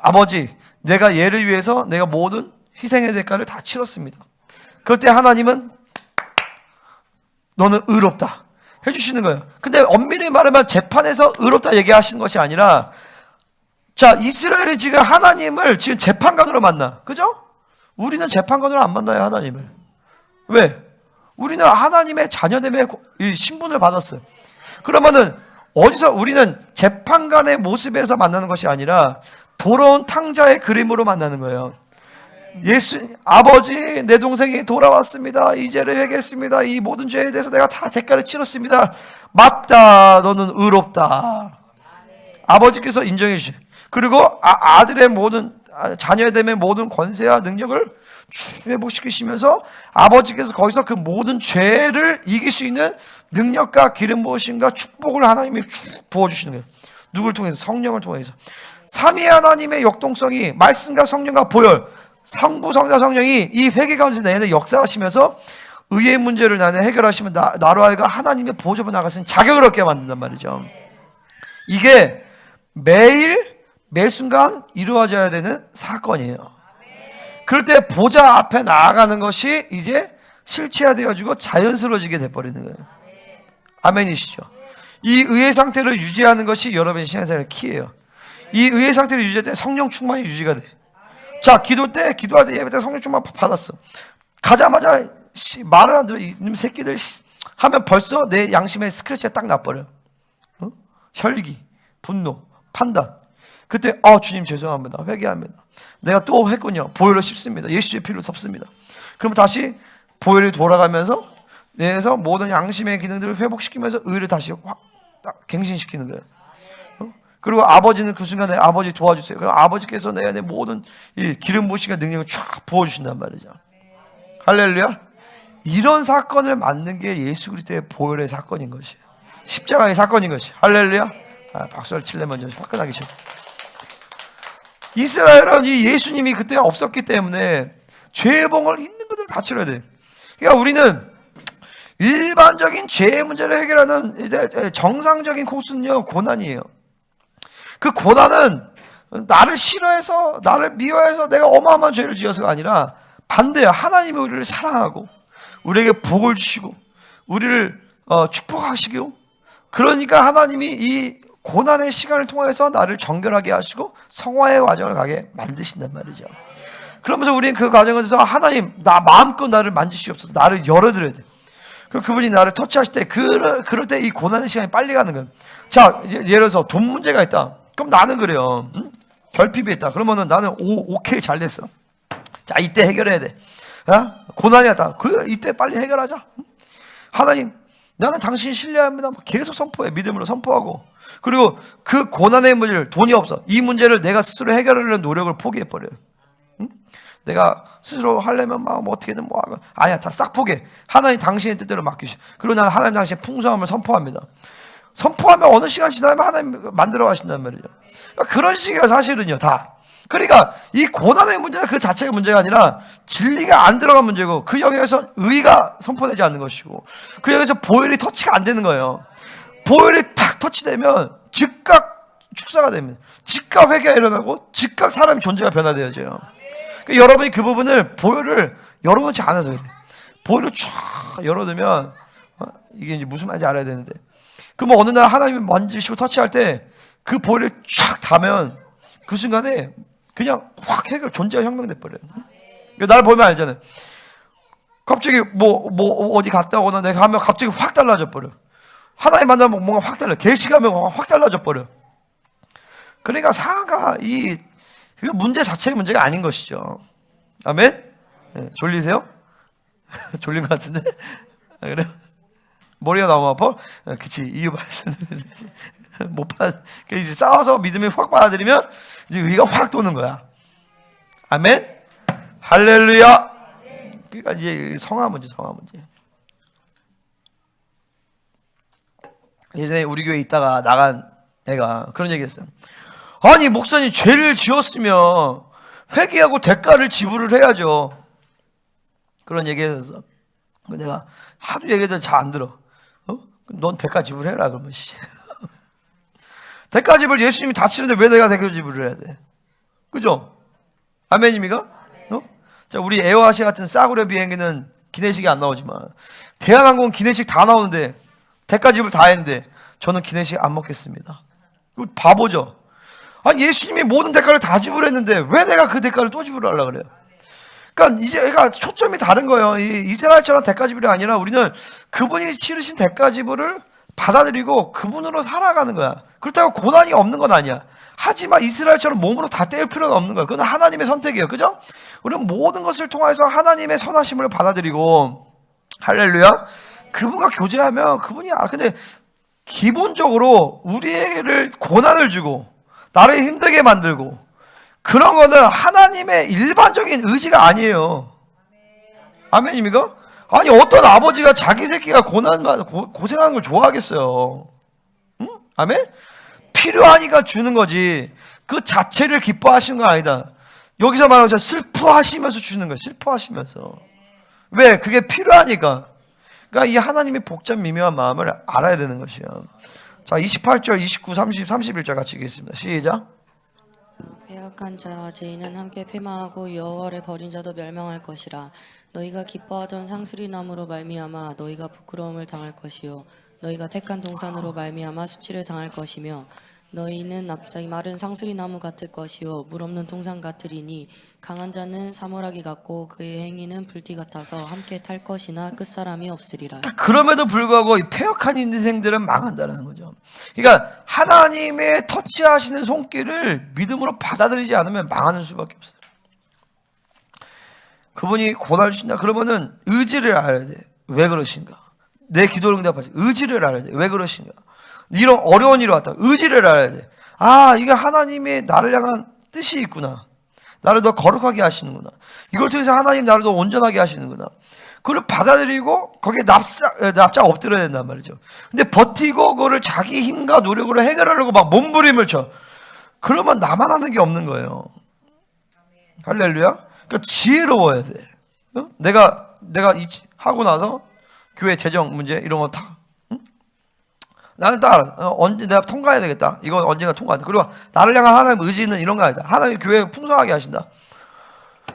아버지, 내가 얘를 위해서 내가 모든 희생의 대가를 다 치렀습니다. 그럴 때 하나님은 너는 의롭다 해주시는 거예요. 근데 엄밀히 말하면 재판에서 의롭다 얘기하시는 것이 아니라, 자, 이스라엘은 지금 하나님을 지금 재판관으로 만나. 그죠? 우리는 재판관으로 안 만나요, 하나님을. 왜? 우리는 하나님의 자녀됨의 이 신분을 받았어요. 그러면은 어디서 우리는 재판관의 모습에서 만나는 것이 아니라 돌아온 탕자의 그림으로 만나는 거예요. 아버지, 내 동생이 돌아왔습니다. 이 죄를 회개했습니다. 이 모든 죄에 대해서 내가 다 대가를 치렀습니다. 맞다, 너는 의롭다. 아버지께서 인정해 주시. 그리고 아들의 모든, 자녀의 됨의 모든 권세와 능력을 회복시키시면서 아버지께서 거기서 그 모든 죄를 이길 수 있는 능력과 기름 부으심과 축복을 하나님이 부어주시는 거예요. 누굴 통해서? 성령을 통해서. 삼위 하나님의 역동성이 말씀과 성령과 보혈, 성부, 성자, 성령이 이 회개 가운데 내내 역사하시면서 의의 문제를 나는 해결하시면 나로 하여금 하나님의 보좌로 나갈 수 있는 자격을 얻게 만든단 말이죠. 이게 매일 매순간 이루어져야 되는 사건이에요. 그럴 때 보좌 앞에 나아가는 것이 이제 실체화되어지고 자연스러워지게 돼버리는 거예요. 아멘이시죠? 이 의의 상태를 유지하는 것이 여러분의 신앙생활의 키예요. 이 의의 상태를 유지할 때 성령 충만이 유지가 돼. 자, 기도할 때 예배 때 성령 충만 받았어. 가자마자 말을 안 들어. 이놈 새끼들 하면 벌써 내 양심의 스크래치가 딱 나버려. 혈기, 분노, 판단. 그때 주님 죄송합니다. 회개합니다. 내가 또 했군요. 보혈로 씹습니다. 예수의 피로 덮습니다. 그러면 다시 보혈이 돌아가면서 내에서 모든 양심의 기능들을 회복시키면서 의를 다시 딱 갱신시키는 거예요. 그리고 아버지는 그 순간에 아버지 도와주세요. 그럼 아버지께서 내 안에 모든 이 기름 부으시는 능력을 쫙 부어주신단 말이죠. 할렐루야. 이런 사건을 만든 게 예수 그리스도의 보혈의 사건인 것이에요. 십자가의 사건인 것이. 할렐루야. 박수를 칠려면 좀 화끈하게 쳐. 이스라엘은 이 예수님이 그때 없었기 때문에 죄의 봉을 있는 것들 다 치러야 돼. 그러니까 우리는 일반적인 죄의 문제를 해결하는 이제 정상적인 코스는요, 고난이에요. 그 고난은 나를 싫어해서, 나를 미워해서 내가 어마어마한 죄를 지어서가 아니라 반대야. 하나님이 우리를 사랑하고 우리에게 복을 주시고 우리를 축복하시고, 그러니까 하나님이 이 고난의 시간을 통해서 나를 정결하게 하시고 성화의 과정을 가게 만드신단 말이죠. 그러면서 우리는 그 과정에서 하나님, 나 마음껏 나를 만지시옵소서, 나를 열어드려야 돼. 그분이 나를 터치하실 때 그럴 때 이 고난의 시간이 빨리 가는 거예요. 자, 예를 들어서 돈 문제가 있다. 그럼 나는 그래요. 결핍이 있다. 그러면은 나는 오케이, 잘 됐어. 자, 이때 해결해야 돼. 고난이 왔다. 이때 빨리 해결하자. 하나님, 나는 당신 신뢰합니다. 계속 선포해. 믿음으로 선포하고. 그리고 그 고난의 문제를, 돈이 없어, 이 문제를 내가 스스로 해결하려는 노력을 포기해버려요. 내가 스스로 하려면 막 어떻게든 하고, 아니야, 다 싹 포기해. 하나님 당신의 뜻대로 맡기시. 그리고 나는 하나님 당신의 풍성함을 선포합니다. 선포하면 어느 시간 지나면 하나님 만들어 가신단 말이죠. 그런 식이야 사실은요, 다. 그러니까 이 고난의 문제는 그 자체가 문제가 아니라 진리가 안 들어간 문제고, 그 영역에서 의가 선포되지 않는 것이고, 그 영역에서 보혈이 터치가 안 되는 거예요. 보혈이 탁 터치되면 즉각 축사가 됩니다. 즉각 회개가 일어나고 즉각 사람의 존재가 변화되어져요. 그러니까 여러분이 그 부분을, 보혈을 열어놓지 않아서 그래. 보혈을 쫙 열어두면 이게 이제 무슨 말인지 알아야 되는데, 그러면 어느 날 하나님이 만지시고 터치할 때 그 볼을 촥 다면 그 순간에 그냥 확 존재가 혁명돼 버려요. 나를 보면 알잖아요. 갑자기 어디 갔다 오거나 내가 하면 갑자기 확 달라져 버려. 하나님 만나면 뭔가 확 달라. 계시가면 확 달라져 버려. 그러니까 사가 그 문제 자체가 문제가 아닌 것이죠. 아멘? 네, 졸리세요? 졸린 것 같은데? 그래요? 머리가 너무 아파? 그치, 이유 말씀. 이제 싸워서 믿음이 확 받아들이면 이제 의가 확 도는 거야. 아멘? 할렐루야! 그러니까 이제 성화 문제. 예전에 우리 교회에 있다가 나간 애가 그런 얘기 했어요. 아니, 목사님 죄를 지었으면 회개하고 대가를 지불을 해야죠. 그런 얘기 했었어. 내가 하도 얘기해도 잘 안 들어. 넌 대가 지불해라 그러면 대가 지불 예수님이 다 치는데 왜 내가 대가 지불을 해야 돼? 그죠? 아멘입니까? 자, 우리 에어아시아 같은 싸구려 비행기는 기내식이 안 나오지만 대한항공 기내식 다 나오는데 대가 지불 다 했는데 저는 기내식 안 먹겠습니다. 이거 바보죠? 아니, 예수님이 모든 대가를 다 지불했는데 왜 내가 그 대가를 또 지불하려고 그래요? 그러니까 이제 애가 초점이 다른 거예요. 이스라엘처럼 대가 지불이 아니라 우리는 그분이 치르신 대가 지불을 받아들이고 그분으로 살아가는 거야. 그렇다고 고난이 없는 건 아니야. 하지만 이스라엘처럼 몸으로 다 떼일 필요는 없는 거야. 그건 하나님의 선택이에요. 그죠? 우리는 모든 것을 통해서 하나님의 선하심을 받아들이고, 할렐루야, 그분과 교제하면 그분이 알아. 근데 기본적으로 우리를 고난을 주고 나를 힘들게 만들고 그런 거는 하나님의 일반적인 의지가 아니에요. 아멘입니까? 아니, 어떤 아버지가 자기 새끼가 고생하는 걸 좋아하겠어요? 응? 아멘? 필요하니까 주는 거지 그 자체를 기뻐하시는 건 아니다. 여기서 말하는 것처럼 슬퍼하시면서 주는 거예요. 슬퍼하시면서. 왜? 그게 필요하니까. 그러니까 이 하나님의 복잡 미묘한 마음을 알아야 되는 것이에요. 자, 28절, 29, 30, 31절 같이 읽겠습니다. 시작. 패역한 자와 죄인은 함께 패망하고 여호와를 버린 자도 멸망할 것이라. 너희가 기뻐하던 상수리 나무로 말미암아 너희가 부끄러움을 당할 것이요 너희가 택한 동산으로 말미암아 수치를 당할 것이며 너희는 납작이 마른 상수리 나무 같을 것이요 물 없는 동산 같으리니 강한 자는 사물하기 같고 그의 행위는 불띠 같아서 함께 탈 것이나 끝사람이 없으리라. 그럼에도 불구하고 이 패역한 인생들은 망한다는 거죠. 그러니까 하나님의 터치하시는 손길을 믿음으로 받아들이지 않으면 망하는 수밖에 없어요. 그분이 고난을 주신다 그러면은 의지를 알아야 돼. 왜 그러신가? 내 기도를 응답하지. 의지를 알아야 돼. 왜 그러신가? 이런 어려운 일이 왔다. 의지를 알아야 돼. 아, 이게 하나님의 나를 향한 뜻이 있구나. 나를 더 거룩하게 하시는구나. 이걸 통해서 하나님 나를 더 온전하게 하시는구나. 그걸 받아들이고 거기에 납작 엎드려야 된단 말이죠. 근데 버티고 그거를 자기 힘과 노력으로 해결하려고 막 몸부림을 쳐. 그러면 나만 하는 게 없는 거예요. 할렐루야. 그러니까 지혜로워야 돼. 내가 하고 나서 교회 재정 문제 이런 거 다 나는 딱 알아. 언제 내가 통과해야 되겠다. 이건 언젠가 통과한다. 그리고 나를 향한 하나님의 의지는 이런 거 아니다. 하나님이 교회 풍성하게 하신다.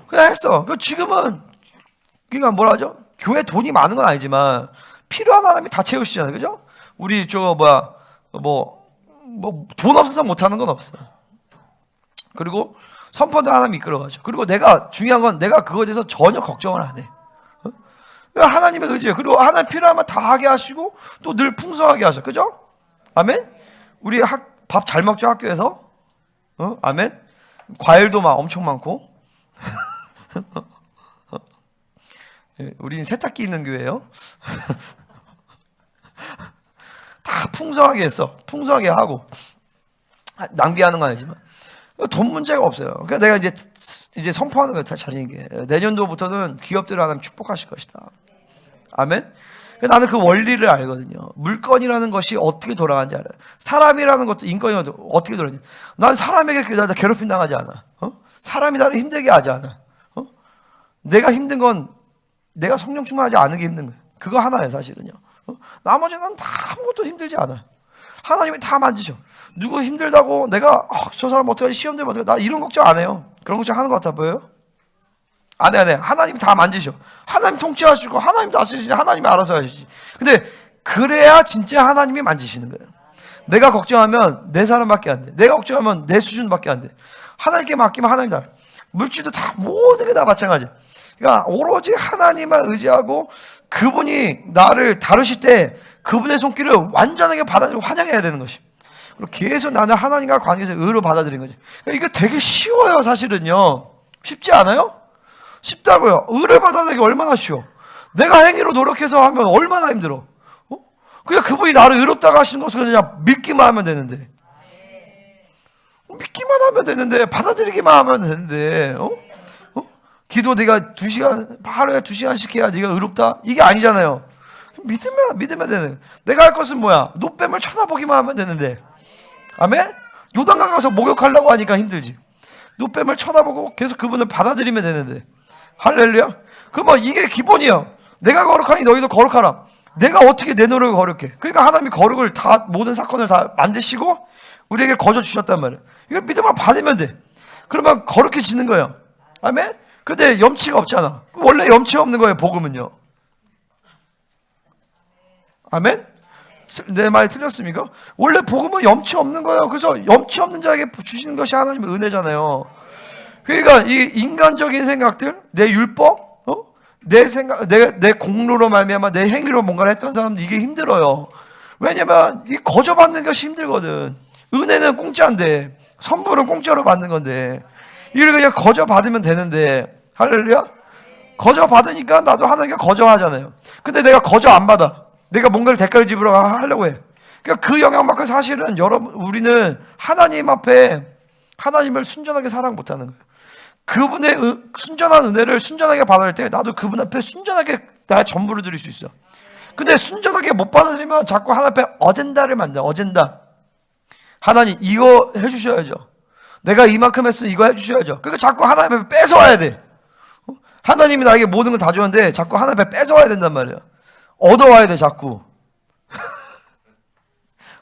그냥 했어. 그 지금은 그러니까 뭐라 하죠? 교회 돈이 많은 건 아니지만 필요한 하나님이 다 채우시잖아요. 그죠? 우리 돈 없어서 못하는 건 없어요. 그리고 선포도 하나님 이끌어가죠. 그리고 중요한 건 내가 그거에 대해서 전혀 걱정을 안 해. 하나님의 의지예요. 그리고 하나님 필요하면 다 하게 하시고 또 늘 풍성하게 하셔. 그죠? 아멘? 우리 밥 잘 먹죠, 학교에서? 아멘? 과일도 막 엄청 많고. 우리는 세탁기 있는 교회예요. 다 풍성하게 했어. 풍성하게 하고. 낭비하는 건 아니지만. 돈 문제가 없어요. 그러니까 내가 이제 선포하는 거예요. 자신 있게. 내년도부터는 기업들을 하나님 축복하실 것이다. 아멘? 나는 그 원리를 알거든요. 물건이라는 것이 어떻게 돌아가는지 알아요. 사람이라는 것도 인권이라는 것도 어떻게 돌아가는지. 난 사람에게 괴롭힘 당하지 않아. 사람이 나를 힘들게 하지 않아. 내가 힘든 건 내가 성령 충만하지 않은 게 힘든 거예요. 그거 하나예요, 사실은요. 나머지는 다 아무것도 힘들지 않아. 하나님이 다 만지셔. 누구 힘들다고 내가 저 사람 어떡하지, 시험 되면 어떡하지, 나 이런 걱정 안 해요. 그런 걱정 하는 것 같아 보여요? 안 해. 하나님 다 만지셔. 하나님 통치하시고 하나님 다스리시니 하나님이 알아서 하시지. 근데 그래야 진짜 하나님이 만지시는 거예요. 내가 걱정하면 내 사람밖에 안 돼. 내가 걱정하면 내 수준밖에 안 돼. 하나님께 맡기면 하나님다. 물질도 다 모든 게 다 마찬가지. 그러니까 오로지 하나님만 의지하고 그분이 나를 다루실 때 그분의 손길을 완전하게 받아들이고 환영해야 되는 것이. 그리고 계속 나는 하나님과 관계에서 의로 받아들이는 거지. 그러니까 이게 되게 쉬워요, 사실은요. 쉽지 않아요? 쉽다고요. 의를 받아들이기 얼마나 쉬워. 내가 행위로 노력해서 하면 얼마나 힘들어. 그냥 그분이 나를 의롭다고 하시는 것을 그냥 믿기만 하면 되는데, 믿기만 하면 되는데, 받아들이기만 하면 되는데, 기도 네가 2시간, 하루에 2시간씩 해야 네가 의롭다? 이게 아니잖아요. 믿으면 되는. 내가 할 것은 뭐야? 노뱀을 쳐다보기만 하면 되는데, 아멘? 요단강 가서 목욕하려고 하니까 힘들지. 노뱀을 쳐다보고 계속 그분을 받아들이면 되는데, 할렐루야. 그러면 이게 기본이야. 내가 거룩하니 너희도 거룩하라. 내가 어떻게 내 노력을 거룩해? 그러니까 하나님이 거룩을 다, 모든 사건을 다 만드시고 우리에게 거저 주셨단 말이야. 이걸 믿음으로 받으면 돼. 그러면 거룩해지는 거예요. 아멘? 근데 염치가 없잖아. 원래 염치 없는 거예요, 복음은요. 아멘? 내 말이 틀렸습니까? 원래 복음은 염치 없는 거예요. 그래서 염치 없는 자에게 주시는 것이 하나님의 은혜잖아요. 그러니까 이 인간적인 생각들, 내 율법, 내 생각, 내 공로로 말미암아 내 행위로 뭔가를 했던 사람들 이게 힘들어요. 왜냐면 이 거저 받는 것이 힘들거든. 은혜는 공짜인데, 선물은 공짜로 받는 건데, 이걸 그냥 거저 받으면 되는데, 할렐루야? 거저 받으니까 나도 하나님께 거저 하잖아요. 근데 내가 거저 안 받아. 내가 뭔가를 대가를 지불하고 하려고 해. 그러니까 그 영향받고 사실은 여러분, 우리는 하나님 앞에 하나님을 순전하게 사랑 못하는 거예요. 그분의 순전한 은혜를 순전하게 받을 때 나도 그분 앞에 순전하게 나의 전부를 드릴 수 있어. 근데 순전하게 못 받아들이면 자꾸 하나님 앞에 어젠다를 만들어. 어젠다. 하나님 이거 해주셔야죠. 내가 이만큼 했으면 이거 해주셔야죠. 그러니까 자꾸 하나님 앞에 뺏어와야 돼. 하나님이 나에게 모든 걸 다 줬는데 자꾸 하나님 앞에 뺏어와야 된단 말이야. 얻어와야 돼 자꾸.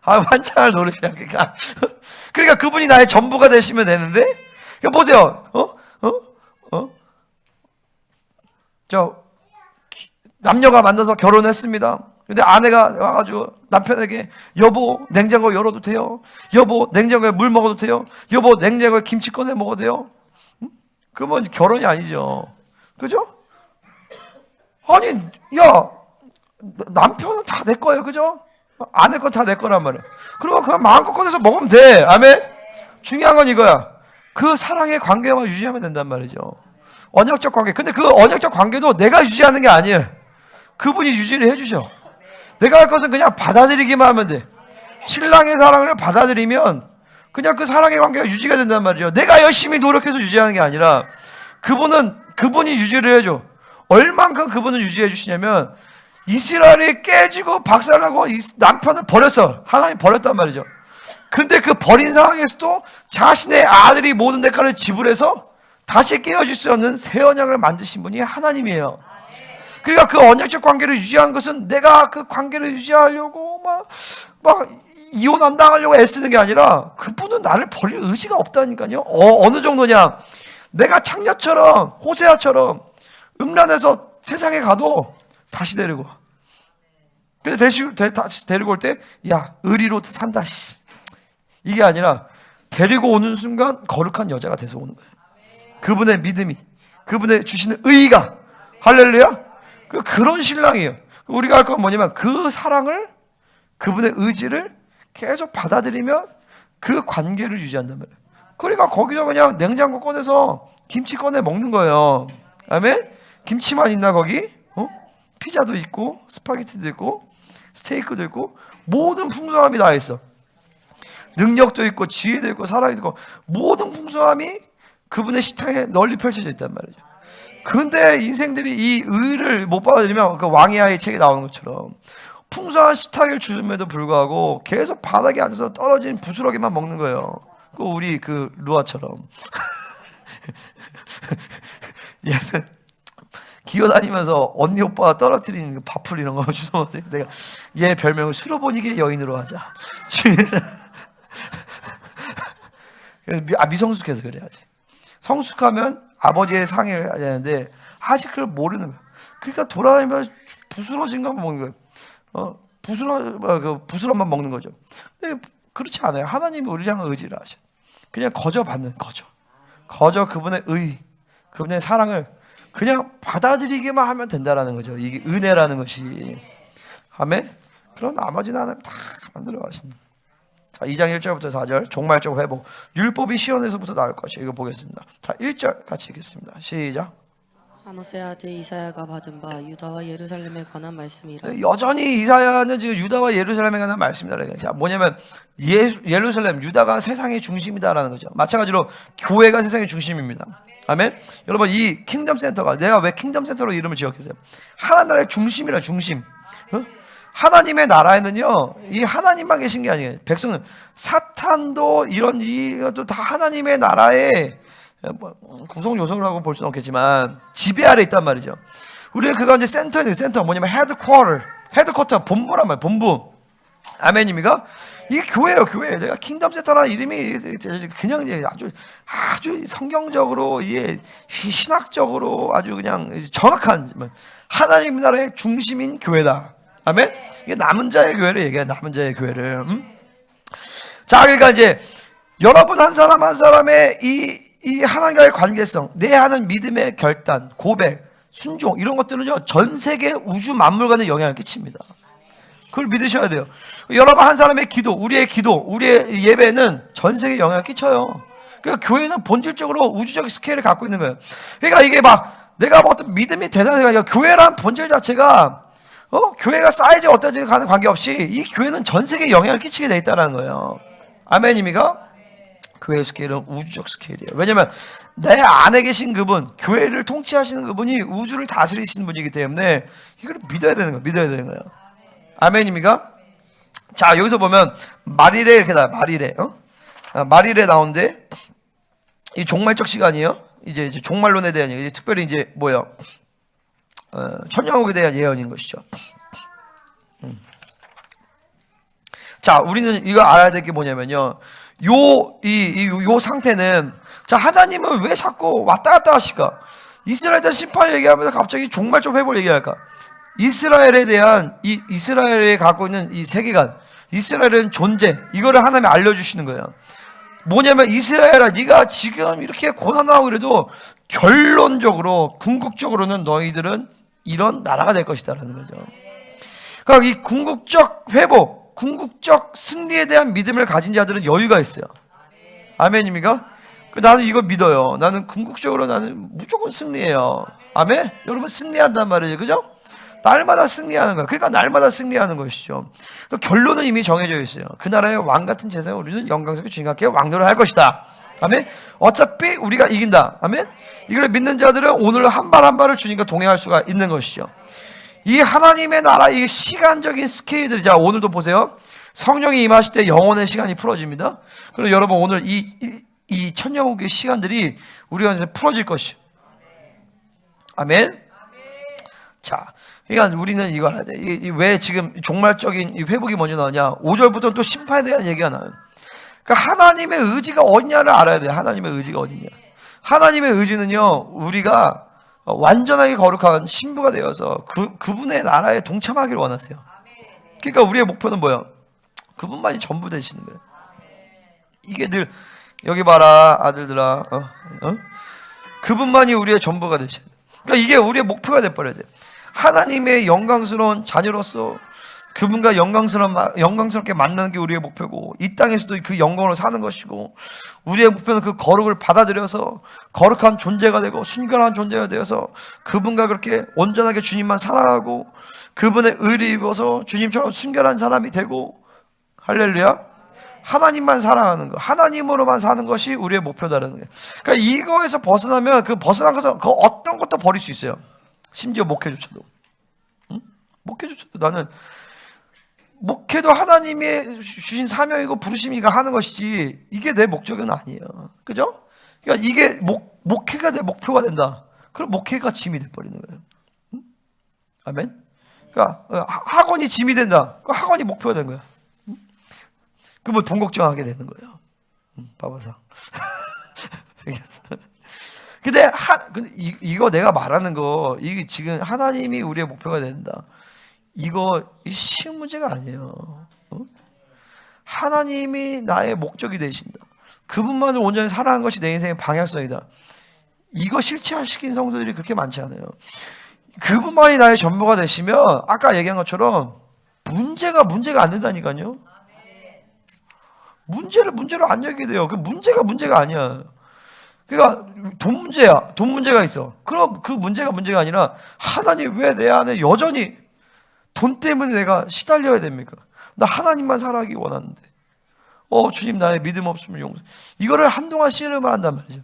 환장할 노릇이야. 그러니까 그분이 나의 전부가 되시면 되는데, 보세요. 남녀가 만나서 결혼했습니다. 근데 아내가 와가지고 남편에게 여보 냉장고 열어도 돼요? 여보 냉장고에 물 먹어도 돼요? 여보 냉장고에 김치 꺼내 먹어도 돼요? 그러면 결혼이 아니죠. 그죠? 아니 야 남편은 다 내 거예요. 그죠? 아내 건 다 내 거란 말이야. 그러면 그냥 마음껏 꺼내서 먹으면 돼. 아멘? 중요한 건 이거야. 그 사랑의 관계만 유지하면 된단 말이죠. 언약적 관계. 근데 그 언약적 관계도 내가 유지하는 게 아니에요. 그분이 유지를 해주셔. 내가 할 것은 그냥 받아들이기만 하면 돼. 신랑의 사랑을 받아들이면 그냥 그 사랑의 관계가 유지가 된단 말이죠. 내가 열심히 노력해서 유지하는 게 아니라 그분이 유지를 해줘. 얼만큼 그분을 유지해 주시냐면 이스라엘이 깨지고 박살나고 남편을 버렸어. 하나님 버렸단 말이죠. 근데 그 버린 상황에서도 자신의 아들이 모든 대가를 지불해서 다시 깨어질 수 없는 새 언약을 만드신 분이 하나님이에요. 그러니까 그 언약적 관계를 유지하는 것은 내가 그 관계를 유지하려고 막 이혼 안 당하려고 애쓰는 게 아니라 그분은 나를 버릴 의지가 없다니까요. 어느 정도냐? 내가 창녀처럼 호세아처럼 음란해서 세상에 가도 다시 데리고 와. 근데 다시 데리고 올 때 야 의리로 산다. 이게 아니라 데리고 오는 순간 거룩한 여자가 돼서 오는 거예요. 그분의 믿음이, 그분의 주시는 의의가, 할렐루야. 그런 신랑이에요. 우리가 할 건 뭐냐면 그 사랑을, 그분의 의지를 계속 받아들이면 그 관계를 유지한단 말이에요. 그러니까 거기서 그냥 냉장고 꺼내서 김치 꺼내 먹는 거예요. 아멘? 김치만 있나 거기? 피자도 있고 스파게티도 있고 스테이크도 있고 모든 풍성함이 다 있어. 능력도 있고 지혜도 있고 사랑도 있고 모든 풍성함이 그분의 식탁에 널리 펼쳐져 있단 말이죠. 근데 인생들이 이 의를 못 받아들이면 그 왕이야의 책에 나오는 것처럼 풍성한 식탁을 주음에도 불구하고 계속 바닥에 앉아서 떨어진 부스러기만 먹는 거예요. 우리 그 루아처럼. 얘는 기어다니면서 언니 오빠가 떨어뜨리는 그 밥풀 이런 거 주워먹었어요. 내가 얘 별명을 수로보니게 여인으로 하자. 미성숙해서 그래야지. 성숙하면 아버지의 상의를 해야 되는데 아직 그걸 모르는 거야. 그러니까 돌아다니면서 부스러진 것만 먹는 거야. 부스럼만 먹는 거죠. 근데 그렇지 않아요. 하나님이 우리를 향한 의지를 하셔. 그냥 거저 받는 거저 그분의 그분의 사랑을 그냥 받아들이기만 하면 된다라는 거죠. 이게 은혜라는 것이. 아멘. 그럼 나머지는 하나님 다 만들어 가신다. 자, 2장 1절부터 4절 종말적 회복. 율법이 시온에서부터 나올 것이에요. 이거 보겠습니다. 자, 1절 같이 읽겠습니다. 시작. 아모스의 아들 이사야가 받은 바 유다와 예루살렘에 관한 말씀이라. 여전히 이사야는 지금 유다와 예루살렘에 관한 말씀이다. 자, 뭐냐면 예루살렘, 유다가 세상의 중심이다라는 거죠. 마찬가지로 교회가 세상의 중심입니다. 아멘. 여러분, 이 킹덤 센터가, 내가 왜 킹덤 센터로 이름을 지었겠어요? 하나님의 중심이라, 중심. 하나님의 나라에는요, 이 하나님만 계신 게 아니에요. 백성은, 사탄도 이것도 다 하나님의 나라의 구성 요소라고 볼 수는 없겠지만 지배 아래 있단 말이죠. 우리가 그 가운데 센터에 있는 센터 뭐냐면 헤드쿼터 본부란 말이에요. 본부. 아멘입니까? 이게 교회예요. 교회. 내가 킹덤 센터라는 이름이 그냥 아주 성경적으로 이게 신학적으로 아주 그냥 정확한 하나님 나라의 중심인 교회다. 아멘. 이게 남은 자의 교회를 얘기해요. 남은 자의 교회를. 자, 그러니까 이제 여러분 한 사람 한 사람의 이 하나님과의 관계성, 내 하는 믿음의 결단, 고백, 순종 이런 것들은요 전 세계 우주 만물간에 영향을 끼칩니다. 그걸 믿으셔야 돼요. 여러분 한 사람의 기도, 우리의 예배는 전 세계에 영향을 끼쳐요. 그러니까 교회는 본질적으로 우주적 스케일을 갖고 있는 거예요. 그러니까 이게 막 내가 뭐 어떤 믿음이 대단한 게 아니라 교회란 본질 자체가 교회가 사이즈가 어떤지 가는 관계없이 이 교회는 전 세계에 영향을 끼치게 돼 있다는 거예요. 아멘입니까? 교회의 스케일은 우주적 스케일이에요. 왜냐하면 내 안에 계신 그분, 교회를 통치하시는 그분이 우주를 다스리시는 분이기 때문에 이걸 믿어야 되는 거예요. 믿어야 되는 거예요. 아멘입니까? 자, 여기서 보면 말일에 이렇게 나와요. 말일에 나오는데 이 종말적 시간이에요. 이제 종말론에 대한 얘기, 특별히 이제 뭐예요? 천년왕국에 대한 예언인 것이죠. 자, 우리는 이거 알아야 될 게 뭐냐면요. 요 상태는, 자, 하나님은 왜 자꾸 왔다 갔다 하실까? 이스라엘에 대한 심판 얘기하면서 갑자기 종말적 회복을 얘기할까? 이스라엘에 대한, 이스라엘이 갖고 있는 이 세계관, 이스라엘은 존재, 이거를 하나님이 알려주시는 거예요. 뭐냐면, 이스라엘아, 네가 지금 이렇게 고난하고 그래도 결론적으로, 궁극적으로는 너희들은 이런 나라가 될 것이다라는 거죠. 그러니까 이 궁극적 회복, 궁극적 승리에 대한 믿음을 가진 자들은 여유가 있어요. 아멘입니까? 나는 이거 믿어요. 나는 궁극적으로 나는 무조건 승리해요. 아멘? 여러분 승리한단 말이에요. 그죠? 날마다 승리하는 거예요. 그러니까 날마다 승리하는 것이죠. 결론은 이미 정해져 있어요. 그 나라의 왕 같은 재상을 우리는 영광스럽게 주님과 함께 왕노를 할 것이다. 아멘? 어차피 우리가 이긴다. 아멘? 이걸 믿는 자들은 오늘 한 발 한 발을 주님과 동행할 수가 있는 것이죠. 이 하나님의 나라, 이 시간적인 스케일들, 자, 오늘도 보세요. 성령이 임하실 때 영혼의 시간이 풀어집니다. 그리고 여러분, 오늘 이 천년왕국의 시간들이 우리가 이제 풀어질 것이요. 아멘? 자, 그러니까 우리는 이거 알아야 돼. 왜 지금 종말적인 이 회복이 먼저 나오냐? 5절부터는 또 심판에 대한 얘기가 나와요. 그러니까 하나님의 의지가 어디냐를 알아야 돼요. 하나님의 의지가 어디냐. 하나님의 의지는요, 우리가 완전하게 거룩한 신부가 되어서 그분의 나라에 동참하기를 원하세요. 그러니까 우리의 목표는 뭐예요? 그분만이 전부 되시는 거예요. 이게 늘 여기 봐라 아들들아, 그분만이 우리의 전부가 되셔야 돼요. 그러니까 이게 우리의 목표가 돼버려야 돼요. 하나님의 영광스러운 자녀로서 그분과 영광스럽게 만나는 게 우리의 목표고, 이 땅에서도 그 영광으로 사는 것이고, 우리의 목표는 그 거룩을 받아들여서 거룩한 존재가 되고 순결한 존재가 되어서 그분과 그렇게 온전하게 주님만 사랑하고 그분의 의를 입어서 주님처럼 순결한 사람이 되고, 할렐루야, 하나님만 사랑하는 거, 하나님으로만 사는 것이 우리의 목표다라는 거예요. 그러니까 이거에서 벗어나면 그 벗어난 것은 그 어떤 것도 버릴 수 있어요. 심지어 목회조차도. 목회조차도 나는 목회도 하나님의 주신 사명이고 부르심이가 하는 것이지 이게 내 목적은 아니에요. 그죠? 그러니까 이게 목회가 내 목표가 된다. 그럼 목회가 짐이 돼버리는 거예요. 아멘? 그러니까 학원이 짐이 된다. 그 학원이 목표가 된 거야. 그러면 돈 걱정하게 되는 거예요. 바보상. 근데 이거 내가 말하는 거, 이게 지금 하나님이 우리의 목표가 된다. 이거 쉬운 문제가 아니에요. 하나님이 나의 목적이 되신다. 그분만을 온전히 사랑하는 것이 내 인생의 방향성이다. 이거 실체화시킨 성도들이 그렇게 많지 않아요. 그분만이 나의 전부가 되시면 아까 얘기한 것처럼 문제가 안 된다니까요. 문제로 안 여기게 돼요. 그 문제가 아니야. 그러니까 돈 문제가 있어. 그럼 그 문제가 아니라 하나님 왜 내 안에 여전히 돈 때문에 내가 시달려야 됩니까? 나 하나님만 살아가기 원하는데. 주님 나의 믿음 없음을 용서. 이거를 한동안 씨름을 한단 말이죠.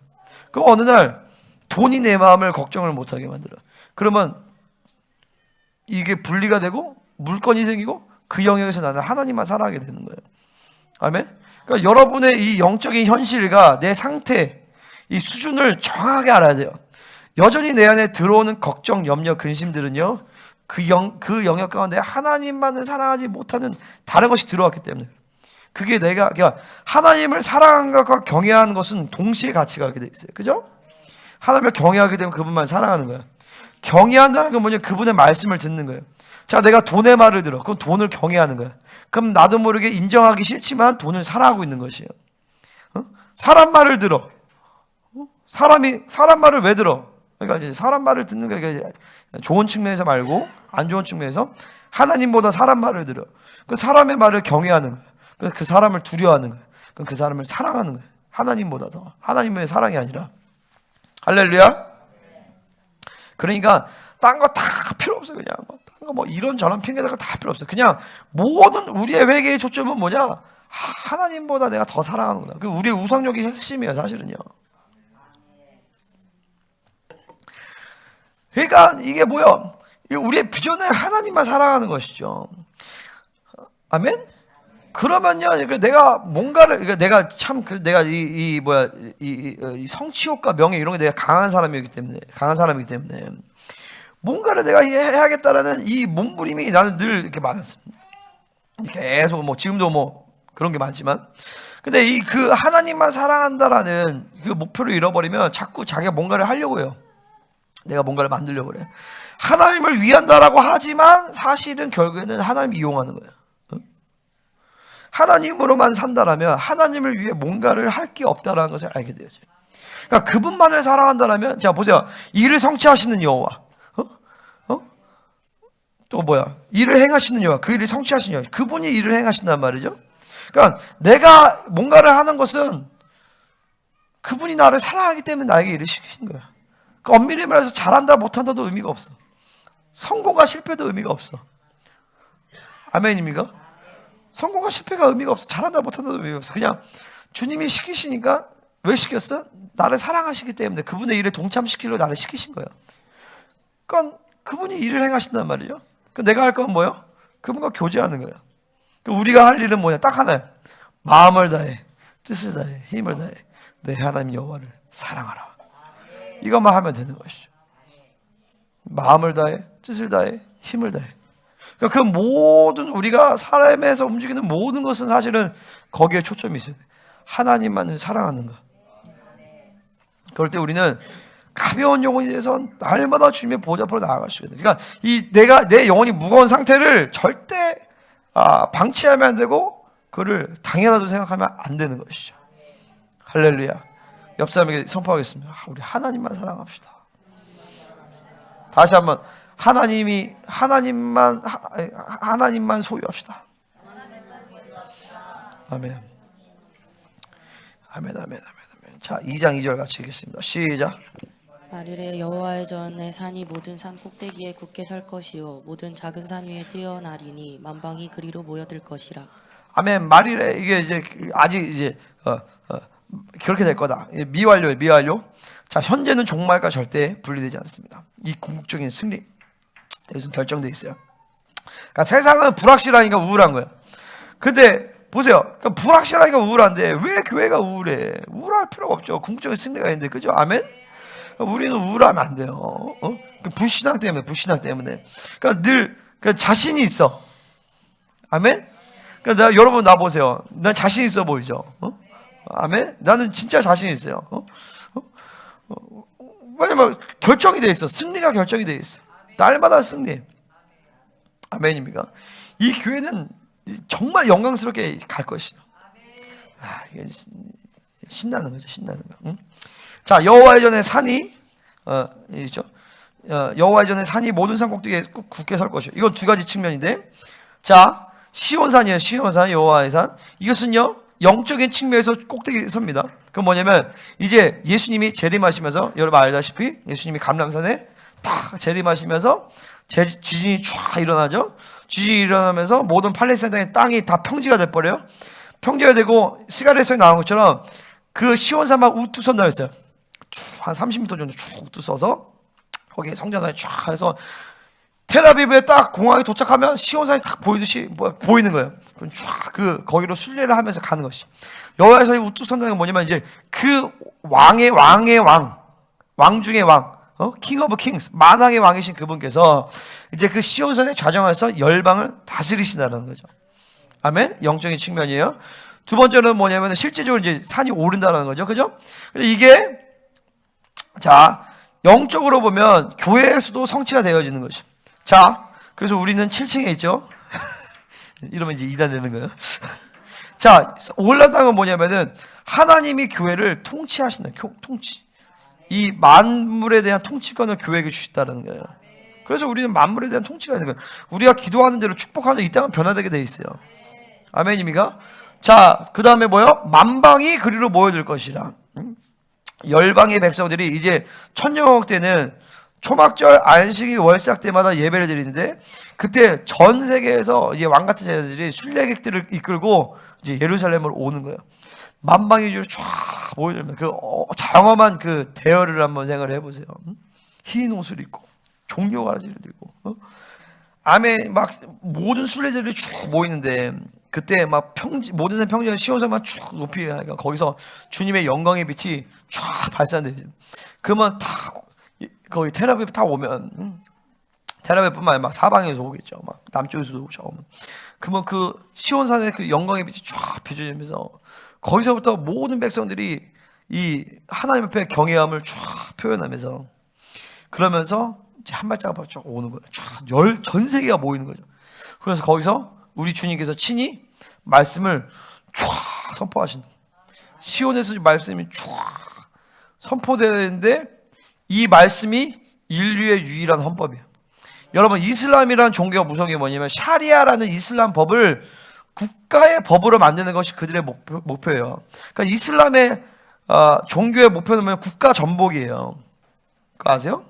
그럼 어느 날 돈이 내 마음을 걱정을 못하게 만들어. 그러면 이게 분리가 되고 물건이 생기고 그 영역에서 나는 하나님만 살아가게 되는 거예요. 아멘? 그러니까 여러분의 이 영적인 현실과 내 상태, 이 수준을 정확하게 알아야 돼요. 여전히 내 안에 들어오는 걱정, 염려, 근심들은요, 그 영역 가운데 하나님만을 사랑하지 못하는 다른 것이 들어왔기 때문에. 그게 그러니까 하나님을 사랑하는 것과 경외하는 것은 동시에 같이 가게 돼 있어요. 그죠? 하나님을 경외하게 되면 그분만 사랑하는 거야. 경외한다는 건 뭐냐? 그분의 말씀을 듣는 거예요. 자, 내가 돈의 말을 들어. 그럼 돈을 경외하는 거야. 그럼 나도 모르게 인정하기 싫지만 돈을 사랑하고 있는 것이에요. 사람 말을 들어. 사람 말을 왜 들어? 그러니까 이제 사람 말을 듣는 게 좋은 측면에서 말고 안 좋은 측면에서 하나님보다 사람 말을 들어. 그 사람의 말을 경외하는 거야. 그 사람을 두려워하는 거야. 그럼 그 사람을 사랑하는 거야. 하나님보다 더. 하나님의 사랑이 아니라. 할렐루야. 그러니까 딴 거 다 필요 없어. 그냥 딴 거 뭐 이런저런 핑계대고 다 필요 없어. 그냥 모든 우리의 회개의 초점은 뭐냐? 하나님보다 내가 더 사랑하는구나. 그 우리의 우상력이 핵심이에요, 사실은요. 그러니까 이게 뭐야? 우리의 비전은 하나님만 사랑하는 것이죠. 아멘? 그러면요, 내가 뭔가를, 내가 참, 내가 이 성취욕과 명예 이런 게 내가 강한 사람이기 때문에, 뭔가를 내가 해야겠다라는 이 몸부림이 나는 늘 이렇게 많았습니다. 계속 지금도 그런 게 많지만. 근데 그 하나님만 사랑한다라는 그 목표를 잃어버리면 자꾸 자기가 뭔가를 하려고 해요. 내가 뭔가를 만들려고 그래. 하나님을 위한다라고 하지만 사실은 결국에는 하나님을 이용하는 거예요. 하나님으로만 산다라면 하나님을 위해 뭔가를 할 게 없다라는 것을 알게 되죠. 그러니까 그분만을 사랑한다라면, 자 보세요. 일을 성취하시는 여호와, 또 뭐야? 일을 행하시는 여호와, 그 일을 성취하시는 여호와, 그분이 일을 행하신단 말이죠. 그러니까 내가 뭔가를 하는 것은 그분이 나를 사랑하기 때문에 나에게 일을 시키신 거야. 그러니까 엄밀히 말해서 잘한다 못한다도 의미가 없어. 성공과 실패도 의미가 없어. 아멘입니까? 성공과 실패가 의미가 없어. 잘한다 못한다도 의미가 없어. 그냥 주님이 시키시니까. 왜 시켰어? 나를 사랑하시기 때문에 그분의 일에 동참시키려고 나를 시키신 거예요. 그러니까 그분이 일을 행하신단 말이죠. 그러니까 내가 할 건 뭐예요? 그분과 교제하는 거예요. 그러니까 우리가 할 일은 뭐냐? 딱 하나예요. 마음을 다해, 뜻을 다해, 힘을 다해 내 하나님 여호와를 사랑하라. 이것만 하면 되는 것이죠. 마음을 다해, 뜻을 다해, 힘을 다해. 그러니까 그 모든 우리가 삶에서 움직이는 모든 것은 사실은 거기에 초점이 있어요. 하나님만을 사랑하는 것. 그럴 때 우리는 가벼운 영혼이 돼서 날마다 주님의 보좌 앞으로 나아갈 수 있는. 그러니까 내 영혼이 무거운 상태를 절대 방치하면 안 되고 그를 당연하다고 생각하면 안 되는 것이죠. 할렐루야. 옆 사람에게 선포하겠습니다. 우리 하나님만 사랑합시다. 다시 한번 하나님만 소유합시다. 아멘. 아멘. 자, 2장 2절 같이 읽겠습니다. 시작. 말이래 여호와의 전에 산이 모든 산 꼭대기에 굳게 설 것이요 모든 작은 산 위에 뛰어나리니 만방이 그리로 모여들 것이라. 아멘. 말이래. 이게 이제 아직 이제 그렇게 될 거다. 미완료예요, 미완료. 자, 현재는 종말과 절대 분리되지 않습니다. 이 궁극적인 승리, 이것은 결정되어 있어요. 그러니까 세상은 불확실하니까 우울한 거야. 근데 보세요. 그러니까 불확실하니까 우울한데 왜 교회가 우울해? 우울할 필요가 없죠. 궁극적인 승리가 있는데, 그죠? 아멘. 우리는 우울하면 안 돼요. 불신앙 때문에. 그러니까 늘 자신이 있어. 아멘. 그러니까 여러분 나 보세요. 난 자신 있어 보이죠? 아멘. 나는 진짜 자신 있어요. 왜냐면 결정이 돼 있어. 승리가 결정이 돼 있어. 날마다 승리. 아멘입니까? 이 교회는 정말 영광스럽게 갈 것이요. 이게 신나는 거죠, 신나는 거. 응? 자, 여호와의 전에 산이 있죠. 여호와의 전에 산이 모든 산 꼭대기에 굳게 설 것이요. 이건 두 가지 측면인데, 자, 시온산이에요. 시온산, 여호와의 산. 이것은요, 영적인 측면에서 꼭대기에 섭니다. 그건 뭐냐면 이제 예수님이 재림하시면서, 여러분 알다시피 예수님이 감람산에 탁 재림하시면서 지진이 쫙 일어나죠. 지진이 일어나면서 모든 팔레스타인의 땅이 다 평지가 돼버려요. 평지가 되고 스가랴서에 나온 것처럼 그 시온산만 우뚝 선다고 했어요. 한 30m 정도 쭉 우뚝 서서 거기에 성전산이 쫙 해서 텔아비브에 딱 공항에 도착하면 시온산이 딱 보이듯이 보이는 거예요. 그럼 쫙 거기로 순례를 하면서 가는 것이. 여호와의 산이 우뚝 선다는 건 뭐냐면 이제 그 왕의 왕 중의 왕, 킹 오브 킹스, 만왕의 왕이신 그분께서 이제 그 시온산에 좌정해서 열방을 다스리신다는 거죠. 아멘. 영적인 측면이에요. 두 번째는 뭐냐면 실제적으로 이제 산이 오른다는 거죠. 그죠? 근데 이게 자, 영적으로 보면 교회에서도 성취가 되어지는 것이. 자, 그래서 우리는 7층에 있죠. 이러면 이제 2단 되는 거예요. 자, 올라간 건 뭐냐면은 하나님이 교회를 통치하신다. 통치. 이 만물에 대한 통치권을 교회에게 주셨다는 거예요. 그래서 우리는 만물에 대한 통치가 있는 거예요. 우리가 기도하는 대로 축복하면 이 땅은 변화되게 돼 있어요. 아멘입니까? 자, 그 다음에 뭐요? 만방이 그리로 모여들 것이라. 열방의 백성들이 이제 천년왕국 때는 초막절, 안식일, 월삭 때마다 예배를 드리는데, 그때 전 세계에서 이제 왕 같은 자들이 순례객들을 이끌고 이제 예루살렘으로 오는 거예요. 만방이 주로 쫙 모여들면 그 장엄한 그 대열을 한번 생각을 해보세요. 흰 옷을 입고 종려가지를 들고, 아멘, 막 모든 순례자들이 쭉 모이는데, 그때 막 모든 산 평지에 시온산만 쭉 높이 하니까 거기서 주님의 영광의 빛이 쫙 발산돼요. 그러면 다 거기 텔아비브 다 오면, 텔아비브뿐만 아니라 막 사방에서 오겠죠. 막 남쪽에서도 오죠. 그러면 그 시온산의 그 영광의 빛이 쫙 비춰지면서 거기서부터 모든 백성들이 이 하나님 앞에 경외함을 쫙 표현하면서, 그러면서 이제 한 발짝 쫙 오는 거예요. 쫙 전 세계가 모이는 거죠. 그래서 거기서 우리 주님께서 친히 말씀을 쫙 선포하신다. 시온에서 말씀이 쫙 선포되는데 이 말씀이 인류의 유일한 헌법이에요. 여러분, 이슬람이라는 종교가 무서운 게 뭐냐면 샤리아라는 이슬람 법을 국가의 법으로 만드는 것이 그들의 목표예요. 그러니까 이슬람의 종교의 목표는 뭐냐면 국가 전복이에요. 그거 아세요?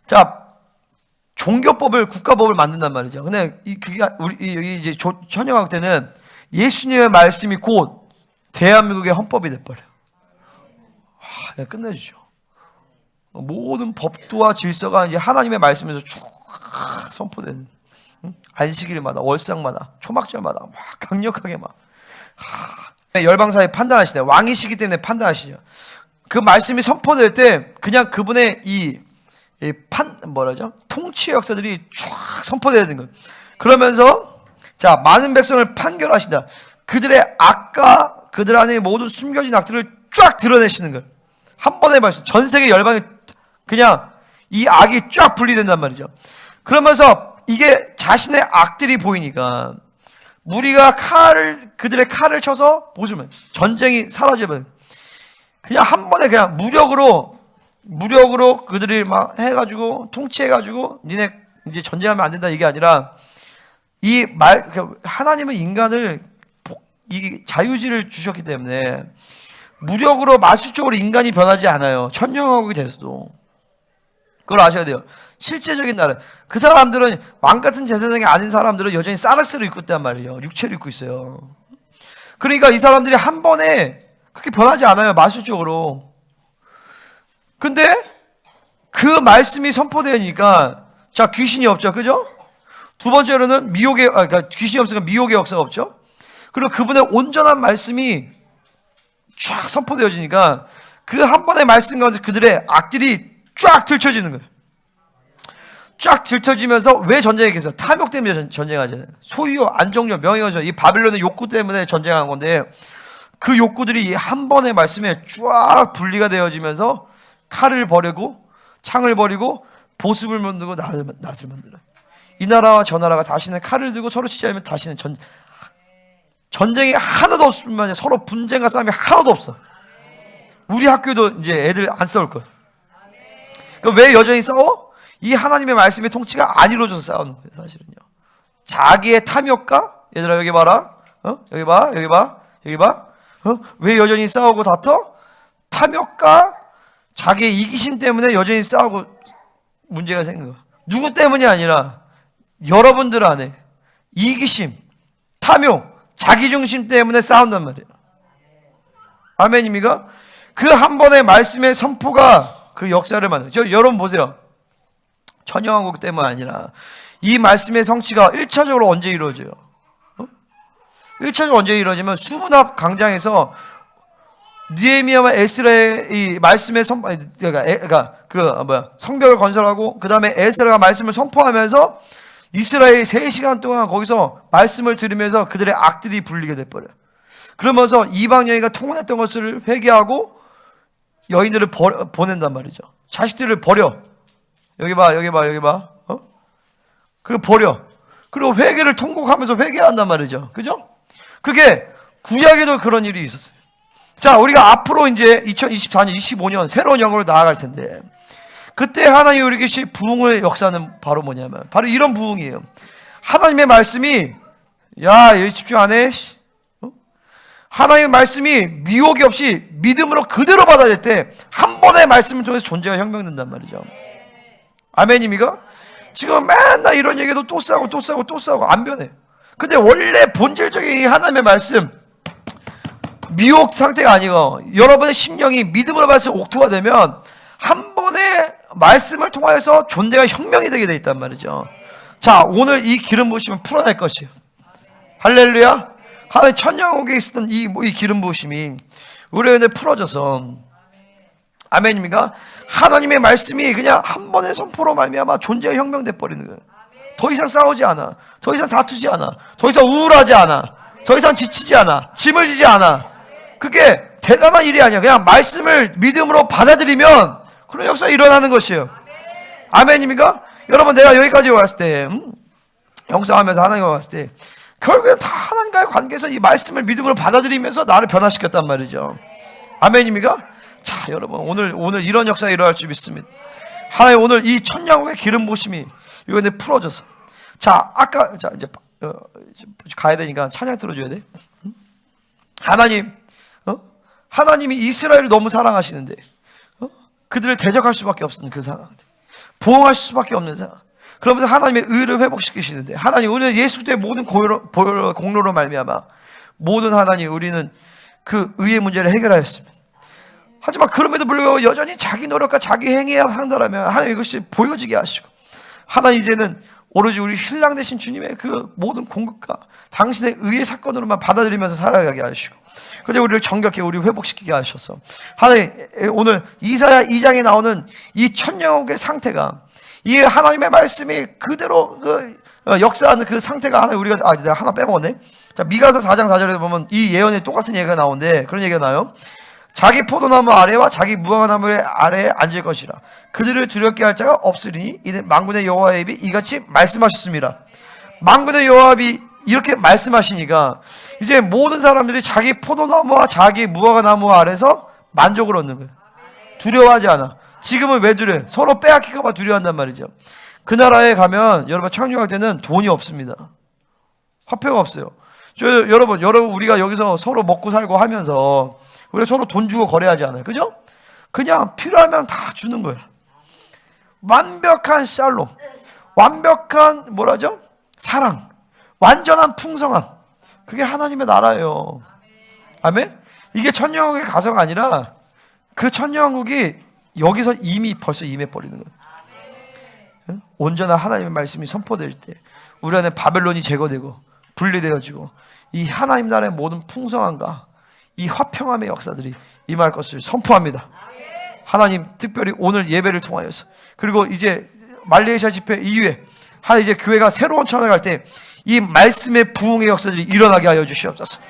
자, 종교법을, 국가법을 만든단 말이죠. 근데 그게 우리 이제 천년왕국 때는 예수님의 말씀이 곧 대한민국의 헌법이 돼버려요. 끝내주죠. 모든 법도와 질서가 이제 하나님의 말씀에서 쭉 선포되는, 안식일마다, 월삭마다, 초막절마다 막 강력하게 막 열방사에 판단하시네. 왕이시기 때문에 판단하시죠. 그 말씀이 선포될 때 그냥 그분의 통치의 역사들이 쫙 선포되어야 되는 거예요. 그러면서 자, 많은 백성을 판결하신다. 그들의 악과 그들 안에 모든 숨겨진 악들을 쫙 드러내시는 거예요. 한 번에 말씀, 전 세계 열방에 그냥 이 악이 쫙 분리된단 말이죠. 그러면서 이게 자신의 악들이 보이니까 무리가 그들의 칼을 쳐서 보시면 전쟁이 사라져버려요. 그냥 한 번에 그냥 무력으로 그들이 막 해가지고 통치해가지고 니네 이제 전쟁하면 안 된다 이게 아니라 하나님은 인간을 이 자유지를 주셨기 때문에 무력으로 마술적으로 인간이 변하지 않아요. 천년왕국이 돼서도. 그걸 아셔야 돼요. 실제적인 나라. 그 사람들은 왕 같은 제사장이 아닌 사람들은 여전히 사르스를 입고 있단 말이에요. 육체를 입고 있어요. 그러니까 이 사람들이 한 번에 그렇게 변하지 않아요. 마술적으로. 근데 그 말씀이 선포되니까 자, 귀신이 없죠. 그죠? 두 번째로는 그러니까 귀신이 없으니까 미혹의 역사가 없죠. 그리고 그분의 온전한 말씀이 쫙 선포되어지니까 그 한 번의 말씀 가운데 그들의 악들이 쫙 들춰지는 거예요. 쫙 들춰지면서 왜 전쟁이 계속 탐욕 때문에 전쟁하잖아요. 소유욕, 안정욕, 명예욕, 이 바빌론의 욕구 때문에 전쟁한 건데 그 욕구들이 한 번의 말씀에 쫙 분리가 되어지면서 칼을 버리고 창을 버리고 보습을 만들고 낫을 만들어요. 이 나라와 저 나라가 다시는 칼을 들고 서로 치지 않으면 다시는 전쟁이 하나도 없을 뿐만 아니라 서로 분쟁과 싸움이 하나도 없어. 우리 학교도 이제 애들 안 싸울 거야. 그럼 왜 여전히 싸워? 이 하나님의 말씀의 통치가 안 이루어져서 싸우는 거예요, 사실은요. 자기의 탐욕과, 얘들아 여기 봐라, 여기 봐, 여기 봐, 여기 봐. 왜 여전히 싸우고 다퉈? 탐욕과 자기의 이기심 때문에 여전히 싸우고 문제가 생긴 거야. 누구 때문이 아니라 여러분들 안에 이기심, 탐욕, 자기중심 때문에 싸운단 말이에요. 아멘입니까? 그 한 번의 말씀의 선포가 그 역사를 만들어요. 여러분 보세요. 천영왕국 때문 아니라 이 말씀의 성취가 1차적으로 언제 이루어져요? 1차적으로 언제 이루어지면 수문학 강장에서 느헤미야와 에스라의 이 말씀의 성벽을 건설하고 그 다음에 에스라가 말씀을 선포하면서 이스라엘이 3시간 동안 거기서 말씀을 들으면서 그들의 악들이 불리게 돼버려요. 그러면서 이방 여인과 통혼했던 것을 회개하고 여인들을 보낸단 말이죠. 자식들을 버려. 여기 봐, 여기 봐, 여기 봐. 그거 버려. 그리고 회개를 통곡하면서 회개한단 말이죠. 그죠? 그게 구약에도 그런 일이 있었어요. 자, 우리가 앞으로 이제 2024년, 25년 새로운 영으로 나아갈 텐데 그때 하나님이 우리에게 주신 부흥의 역사는 바로 뭐냐면 바로 이런 부흥이에요. 하나님의 말씀이 야, 여기 집중 안 해? 하나님의 말씀이 미혹이 없이 믿음으로 그대로 받아들일 때 한 번의 말씀을 통해서 존재가 혁명된단 말이죠. 아멘입니까? 지금 맨날 이런 얘기도 또 싸우고 또 싸우고 또 싸우고 안 변해. 근데 원래 본질적인 이 하나님의 말씀 미혹 상태가 아니고 여러분의 심령이 믿음으로 받아서 옥토화되면 한 번의 말씀을 통하여서 존재가 혁명이 되게 돼 있단 말이죠. 자, 오늘 이 기름 부으심은 풀어낼 것이에요. 할렐루야. 하나님 천년왕국에 있었던 이 기름 부으심이 우리에게 풀어져서 아멘입니까? 하나님의 말씀이 그냥 한 번의 선포로 말미암아 존재가 혁명돼 버리는 거예요. 더 이상 싸우지 않아. 더 이상 다투지 않아. 더 이상 우울하지 않아. 더 이상 지치지 않아. 짐을 지지 않아. 그게 대단한 일이 아니야. 그냥 말씀을 믿음으로 받아들이면 그런 역사가 일어나는 것이에요. 아멘입니까? 여러분, 내가 여기까지 왔을 때 영상하면서 하나님과 왔을 때 결국엔 다 하나님과의 관계에서 이 말씀을 믿음으로 받아들이면서 나를 변화시켰단 말이죠. 아멘입니까? 자, 여러분, 오늘 이런 역사가 일어날 줄 믿습니다. 하나님 오늘 이 천년왕국의 기름 부으심이 이거 이제 풀어져서 자, 아까 자 이제 가야 되니까 찬양 들어줘야 돼. 하나님, 하나님이 이스라엘을 너무 사랑하시는데 그들을 대적할 수밖에 없는 그 상황, 보응할 수밖에 없는 상황. 그러면서 하나님의 의를 회복시키시는데 하나님, 우리는 예수 그리스도의 모든 공로로 말미암아 모든 하나님 우리는 그 의의 문제를 해결하였습니다. 하지만 그럼에도 불구하고 여전히 자기 노력과 자기 행위에 상달하면 하나님 이것이 보여지게 하시고 하나님 이제는 오로지 우리 신랑 되신 주님의 그 모든 공급과 당신의 의의 사건으로만 받아들이면서 살아가게 하시고 그저 우리를 정결케 우리 회복시키게 하셔서 하나님 오늘 이사야 2장에 나오는 이 천년왕국의 상태가 이 하나님의 말씀이 그대로 역사하는 그 상태가 하나 우리가 내가 하나 빼먹었네. 자, 미가서 4장 4절에 보면 이 예언에 똑같은 얘기가 나오는데 그런 얘기가 나와요. 자기 포도나무 아래와 자기 무화과나무 아래에 앉을 것이라. 그들을 두렵게 할 자가 없으리니 이는 만군의 여호와의 입이 이같이 말씀하셨습니다. 만군의 여호와의 이렇게 말씀하시니까 이제 모든 사람들이 자기 포도나무와 자기 무화과나무 아래서 만족을 얻는 거예요. 두려워하지 않아. 지금은 왜 두려워해? 서로 빼앗길까 봐 두려워한단 말이죠. 그 나라에 가면 여러분 천년왕국 때는 돈이 없습니다. 화폐가 없어요. 여러분 우리가 여기서 서로 먹고 살고 하면서 우리가 서로 돈 주고 거래하지 않아요. 그죠? 그냥 필요하면 다 주는 거예요. 완벽한 샬롬, 완벽한 뭐라죠? 사랑, 완전한 풍성함. 그게 하나님의 나라예요. 아멘? 이게 천년왕국의 가서가 아니라 그 천년왕국이 여기서 이미 벌써 임해버리는 거예요. 온전한 하나님의 말씀이 선포될 때 우리 안에 바벨론이 제거되고 분리되어지고 이 하나님 나라의 모든 풍성함과 이 화평함의 역사들이 임할 것을 선포합니다. 하나님 특별히 오늘 예배를 통하여서 그리고 이제 말레이시아 집회 이후에 이제 교회가 새로운 천을 갈 때 이 말씀의 부흥의 역사들이 일어나게 하여 주시옵소서.